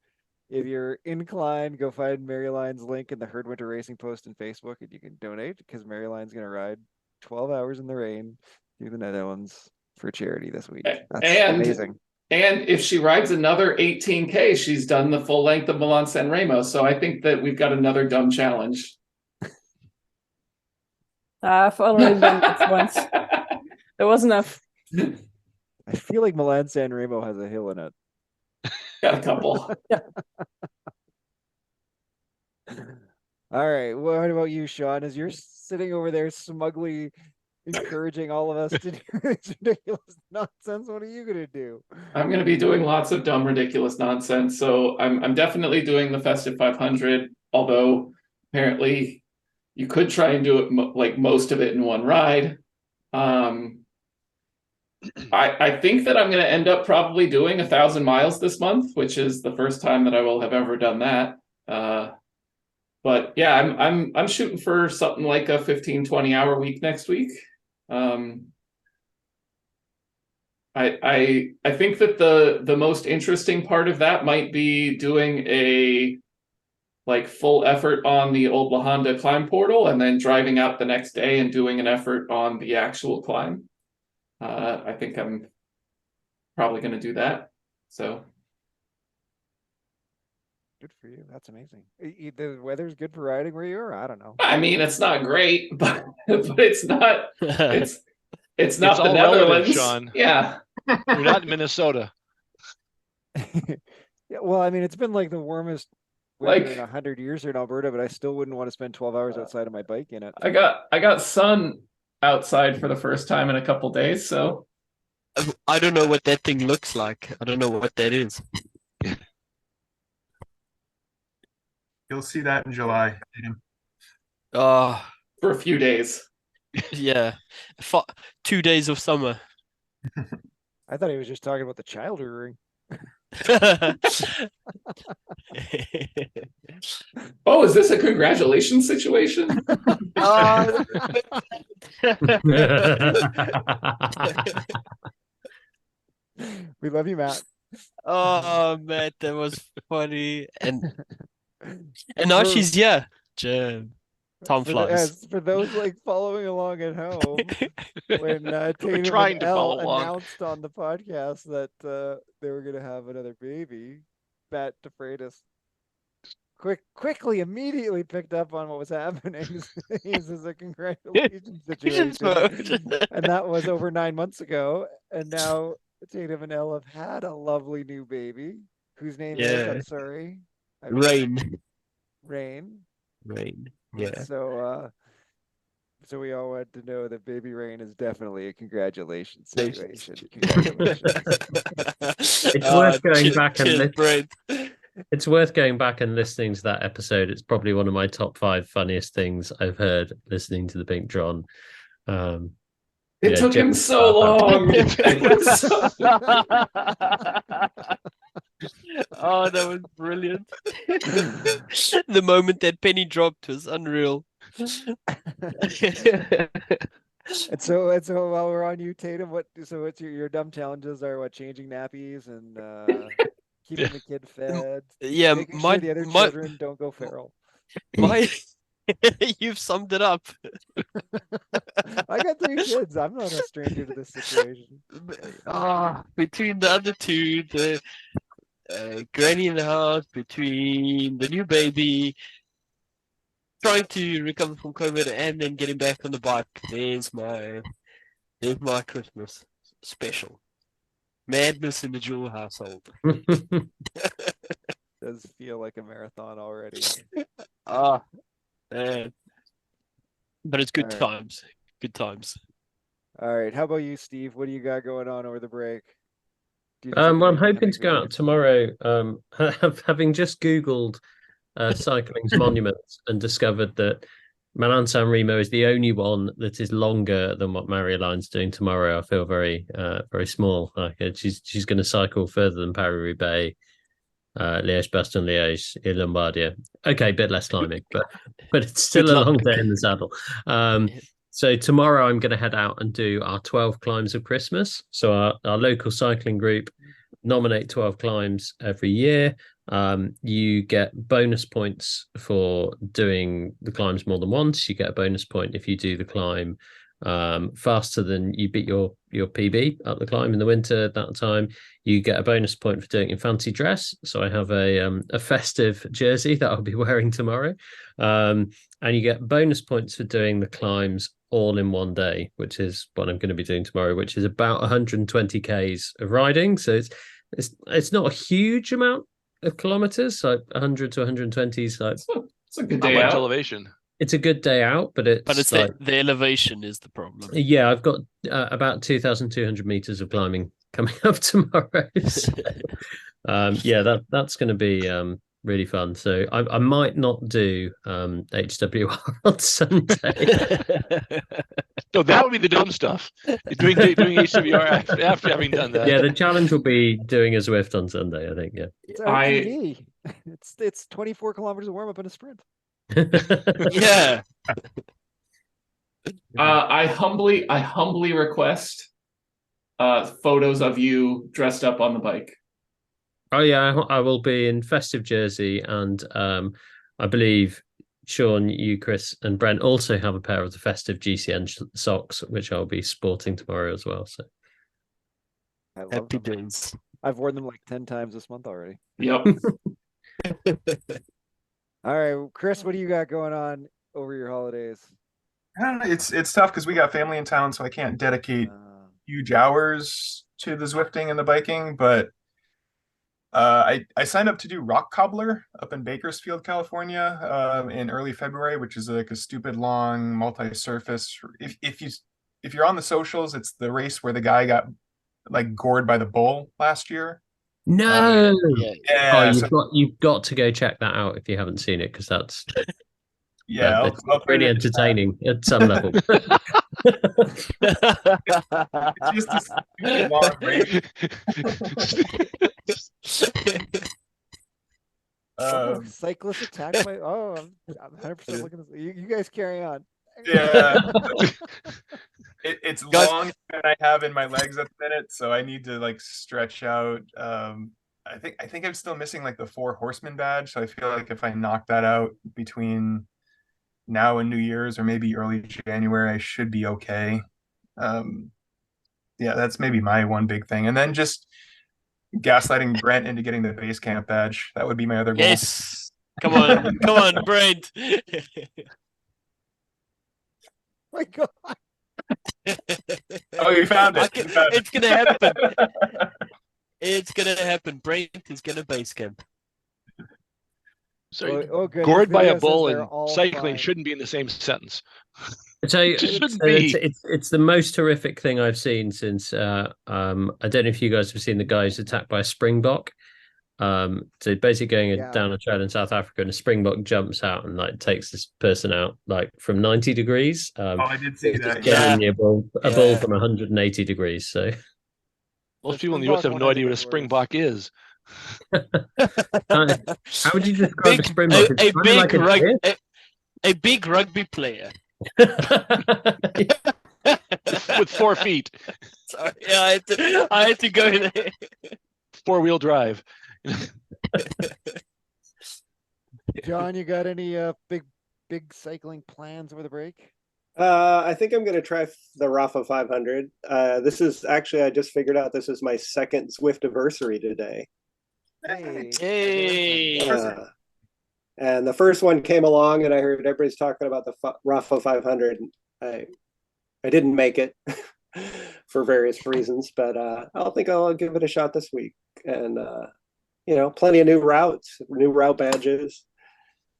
inclined, go find Maryline's link in the Herd Winter Racing post in Facebook, and you can donate because Maryline's going to ride 12 hours in the rain through the Netherlands for charity this week. That's amazing. And if she rides another 18K, she's done the full length of Milan San Remo. So I think that we've got another dumb challenge. I've already done it once. There was enough. I feel like Milan San Remo has a hill in it. Got a couple. All right. What about you, Sean? As you're sitting over there smugly encouraging all of us to do this ridiculous nonsense, what are you going to do? I'm going to be doing lots of dumb, ridiculous nonsense. So I'm definitely doing the Festive 500, although apparently you could try and do it like most of it in one ride. I think that I'm going to end up probably doing 1,000 miles this month, which is the first time that I will have ever done that. But yeah, I'm shooting for something like a 15-20 hour week next week. I think that the most interesting part of that might be doing a like full effort on the old La Honda climb portal and then driving out the next day and doing an effort on the actual climb. I think I'm probably going to do that. So good for you. That's amazing. The weather's good for riding where you are. I don't know. I mean, it's not great, but it's not. It's not the all relative, Netherlands, Sean. Yeah, You're not in Minnesota. Yeah, well, I mean, it's been like the warmest winter in like 100 years here in Alberta, but I still wouldn't want to spend 12 hours outside of my bike in it. I got sun outside for the first time in a couple days, so I don't know what that thing looks like. I don't know what that is. You'll see that in July. Oh, for a few days. yeah. 2 days of summer. I thought he was just talking about the child rearing. Oh, is this a congratulations situation? We love you, Matt. Oh, Matt, that was funny. And now she's here. Time flies. For those like following along at home, when Tatum trying and to Elle follow along. announced on the podcast that they were going to have another baby, Matt DeFreitas immediately picked up on what was happening. This is a congratulations situation, and that was over 9 months ago. And now Tatum and Elle have had a lovely new baby, whose name is, I'm sorry, Rain. Yeah. So we all want to know that Baby Rain is definitely a congratulations situation. Congratulations. It's worth going back and it's worth going back and listening to that episode. It's probably one of my top 5 funniest things I've heard listening to the Pink John. It took him so long. Oh, that was brilliant. The moment that penny dropped was unreal. And so while we're on you, Tatum, what's your dumb challenges are? What, changing nappies and keeping the kid fed? Yeah, making sure the other children don't go feral. You've summed it up. I got 3 kids. I'm not a stranger to this situation. Between the other two, the granny in the house, between the new baby, trying to recover from COVID, and then getting back on the bike. There's my Christmas special. Madness in the Jewel household. Does feel like a marathon already. But it's good All right. times. Good times. All right. How about you, Steve? What do you got going on over the break? Do you just Well, I'm have hoping big to go out vacation? tomorrow. Having just Googled cycling's monuments and discovered that Milan San Remo is the only one that is longer than what Maria Line's doing tomorrow. I feel very very small. Like she's going to cycle further than Paris-Roubaix, Liège-Bastogne-Liège, in Lombardia. Okay, a bit less climbing, but it's still Good a long luck. day in the saddle. So tomorrow I'm going to head out and do our 12 climbs of Christmas. So our local cycling group nominate 12 climbs every year. You get bonus points for doing the climbs more than once. You get a bonus point if you do the climb faster than you beat your PB up the climb in the winter at that time. You get a bonus point for doing it in fancy dress. So I have a festive jersey that I'll be wearing tomorrow. And you get bonus points for doing the climbs all in one day, which is what I'm going to be doing tomorrow, which is about 120 Ks of riding. So it's not a huge amount of kilometers, like 100 to 120. So It's a good Not day much out. elevation. it's a good day out, but it's like the elevation is the problem. yeah, I've got about 2,200 meters of climbing coming up tomorrow. So, yeah, that's going to be really fun. So I might not do HWR on Sunday. No, that would be the dumb stuff. Doing HWR after having done that. Yeah, the challenge will be doing a Zwift on Sunday, I think. Yeah. It's RTD. It's 24 kilometers of warm up and a sprint. Yeah. I humbly request photos of you dressed up on the bike. Oh yeah, I will be in festive jersey, and I believe Sean, you, Chris, and Brent also have a pair of the festive GCN socks, which I'll be sporting tomorrow as well. So I love Happy them. days. I've worn them like 10 times this month already. Yep. All right, Chris, what do you got going on over your holidays? I don't know, it's tough because we got family in town, so I can't dedicate huge hours to the Zwifting and the biking, but I signed up to do rock cobbler up in Bakersfield, California, in early February, which is like a stupid long multi-surface. If you're on the socials, it's the race where the guy got like gored by the bull last year. no, Yeah, you've got to go check that out if you haven't seen it, because that's I'll put really it in entertaining at some level. It's just a stupid long race. Cyclist attacked by. Oh, I'm 100% looking at this. You guys carry on. Yeah. It's Guys- longer than I have in my legs at the minute, so I need to like stretch out. I think I'm still missing like the 4 horsemen badge, so I feel like if I knock that out between now and New Year's or maybe early January, I should be okay. Yeah, that's maybe my one big thing, and then just gaslighting Brent into getting the base camp badge. That would be my other goal. Yes. Come on, Brent. My God. Oh, you found it. It's gonna happen. It's gonna happen. Brent is gonna base camp. So Good. gored This by video a says bull they're and all cycling fine. shouldn't be in the same sentence. So It shouldn't be. it's the most horrific thing I've seen since I don't know if you guys have seen the guy who's attacked by a springbok. So basically going down a trail in South Africa, and a springbok jumps out and like takes this person out like from 90 degrees. I did see that. Getting a bull from 180 degrees. So Most people in the US have no idea what a springbok is. how would you describe a springbok? A It's kind of like a big rugby player. With 4 feet. Sorry, yeah, I had to go there. 4-wheel drive. John, you got any big cycling plans over the break? I think I'm going to try the Rafa 500. This is actually, I just figured out this is my second Zwift anniversary today. Hey. And the first one came along and I heard everybody's talking about the Rafa 500. I didn't make it for various reasons, but I think I'll give it a shot this week. And, plenty of new route badges.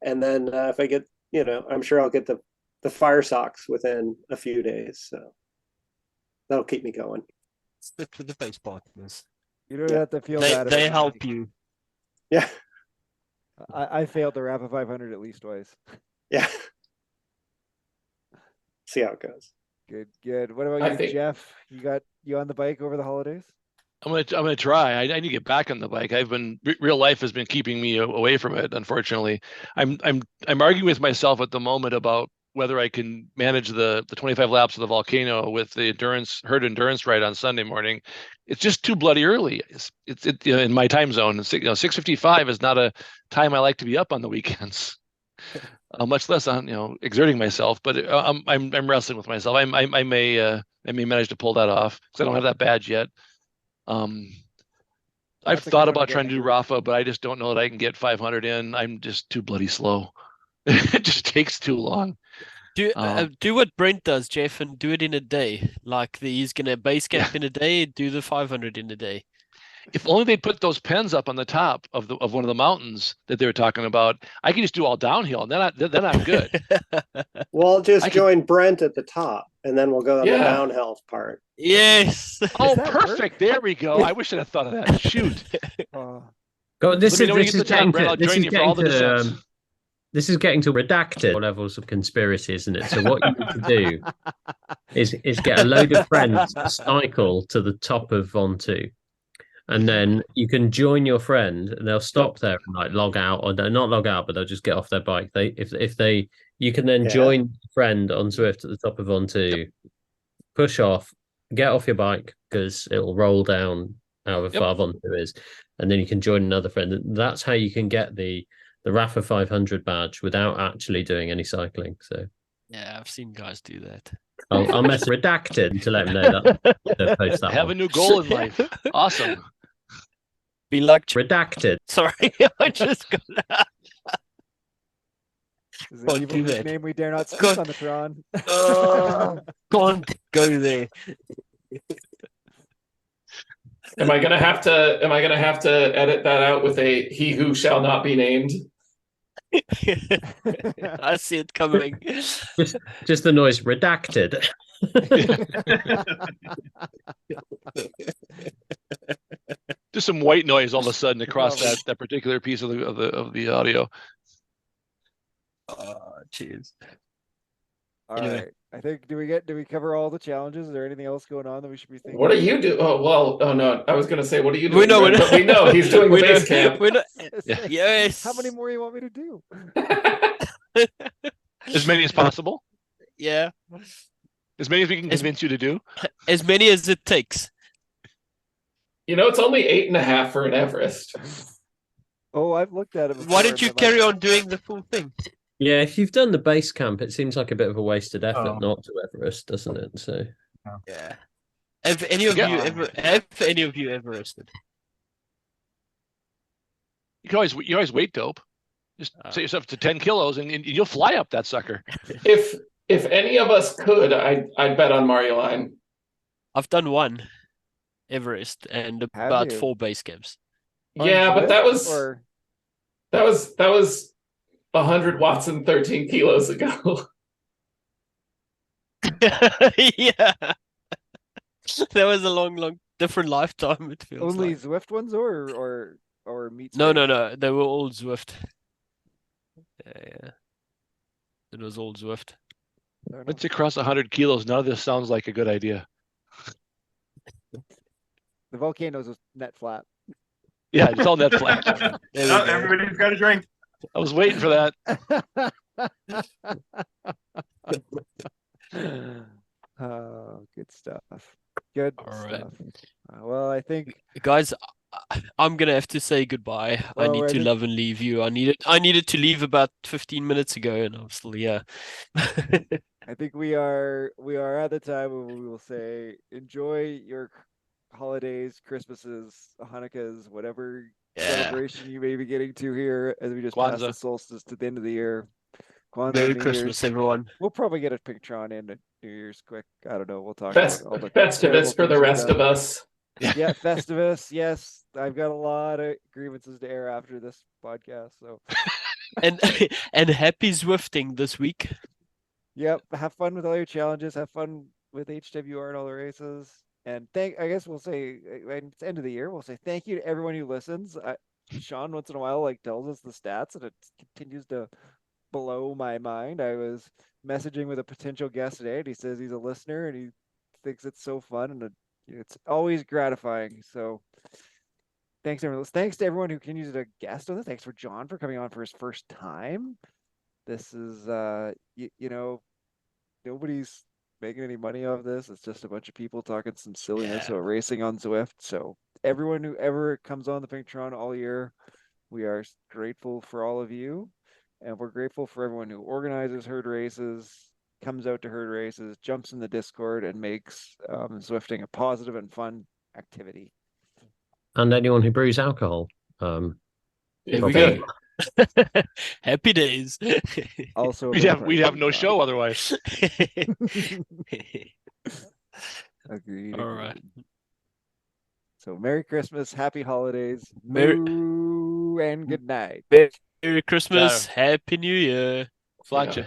And then if I get, I'm sure I'll get the fire socks within a few days. So that'll keep me going. Stick with the base partners. You don't Yeah. have to feel They bad. they about help me. you. Yeah. I failed to wrap a 500 at least twice. Yeah. See how it goes. Good, good. What about I you, think- Jeff? You on the bike over the holidays? I'm gonna try. I need to get back on the bike. Real life has been keeping me away from it. Unfortunately, I'm arguing with myself at the moment about whether I can manage the 25 laps of the volcano with the herd endurance ride on Sunday morning. It's just too bloody early. It's in my time zone. 6:55 is not a time I like to be up on the weekends. Much less on exerting myself. But I'm wrestling with myself. I may manage to pull that off because I don't have that badge yet. I've That's a good thought one to about get trying to do into. Rafa, but I just don't know that I can get 500 in. I'm just too bloody slow. It just takes too long. Do what Brent does, Jeff, and do it in a day. Like he's gonna base camp in a day, do the 500 in a day. If only they'd put those pens up on the top of one of the mountains that they were talking about, I could just do all downhill, and then I'm good. Well, just I could- join Brent at the top, and then we'll go on the Yeah. downhill part. Yes. Oh, that perfect! There we go. I wish I'd have thought of that. Shoot. God, this Let me is know when you this get is to the top, getting Brent. to I'll this join is you for getting all the to descents. this is getting to redacted levels of conspiracy, isn't it? So what you need to do is get a load of friends to cycle to the top of Vontu. And then you can join your friend, and they'll stop there and like log out, or they'll not log out, but they'll just get off their bike. You can then Yeah. join a friend on Zwift at the top of Vontu, push off, get off your bike because it'll roll down however far Vontu is, and then you can join another friend. And that's how you can get the Rafa 500 badge without actually doing any cycling. So Yeah, I've seen guys do that. I'll mess redacted to let them know that they'll post that Have one. a new goal in life. Awesome. Be like, Redacted. sorry, I just got that. Is an Can't evil do league that. name we dare not speak Can't- on the Tron. Can't go there. Am I gonna have to edit that out with a "he who shall not be named"? I see it coming. Just the noise redacted. Just some white noise all of a sudden across that particular piece of the audio. Cheers. All Anyway. right. I think do we cover all the challenges? Is there anything else going on that we should be thinking? What do you do? Oh no, I was gonna say, what are you We doing? know, Brent? But we know he's doing the we base know- camp. we know- Yes. Yes. How many more you want me to do? As many as possible. Yeah. As many as we can convince you to do. As many as it takes. It's only 8.5 for an Everest. Oh, I've looked at it. Why before, don't you but, carry on doing the full thing? Yeah, if you've done the base camp, it seems like a bit of a wasted effort Oh. not to Everest, doesn't it? So Yeah. Have any of you Everested? You always weight dope. Just set yourself to 10 kilos and you'll fly up that sucker. If any of us could, I'd bet on Mario Line. I've done one Everest and Have about you? 4 base camps. on Yeah, but that Zwift, was 100 watts and 13 kilos ago. Yeah. That was a long, different lifetime, it feels only like. Zwift ones or meet. No, space? they were all Zwift. Yeah. It was all Zwift. Fair enough. Once you cross 100 kilos, none of this sounds like a good idea. The volcanoes was net flat. Yeah, it's all net flat. There we No, go. everybody's got a drink. I was waiting for that. Oh, good stuff. Good All right. stuff. Well, I think Guys, I'm gonna have to say goodbye. I Well, need I to think- love and leave you. I needed to leave about 15 minutes ago, and I'm still here. I think we are at the time where we will say enjoy your holidays, Christmases, Hanukkahs, whatever Yeah. celebration you may be getting to here as we just pass the Kwanzaa. solstice to the end of the year. Kwanzaa, Merry New Christmas, Year's. everyone. We'll probably get a Pictron in at New Year's quick. I don't know. We'll talk Best, about all the terrible Festivus for the things we've rest done. of us. Yeah, Festivus. Yes, I've got a lot of grievances to air after this podcast. So And and happy Zwifting this week. Yep. Have fun with all your challenges. Have fun with HWR and all the races. And I guess we'll say, it's the end of the year, we'll say thank you to everyone who listens. Sean once in a while tells us the stats, and it continues to blow my mind. I was messaging with a potential guest today, and he says he's a listener and he thinks it's so fun, and it's always gratifying. So thanks everyone. Thanks to everyone who continues to guest on this. Thanks for John for coming on for his first time. This is nobody's making any money off this. It's just a bunch of people talking some silliness about racing on Zwift. So everyone who ever comes on the Pinkatron all year, we are grateful for all of you. And we're grateful for everyone who organizes herd races, comes out to herd races, jumps in the Discord, and makes Zwifting a positive and fun activity. And anyone who brews alcohol. There we go. Happy days. Also, we'd have no show otherwise. Agreed. All right. So Merry Christmas, Happy Holidays, and good night. Merry Christmas, Happy New Year. Flange. Yeah.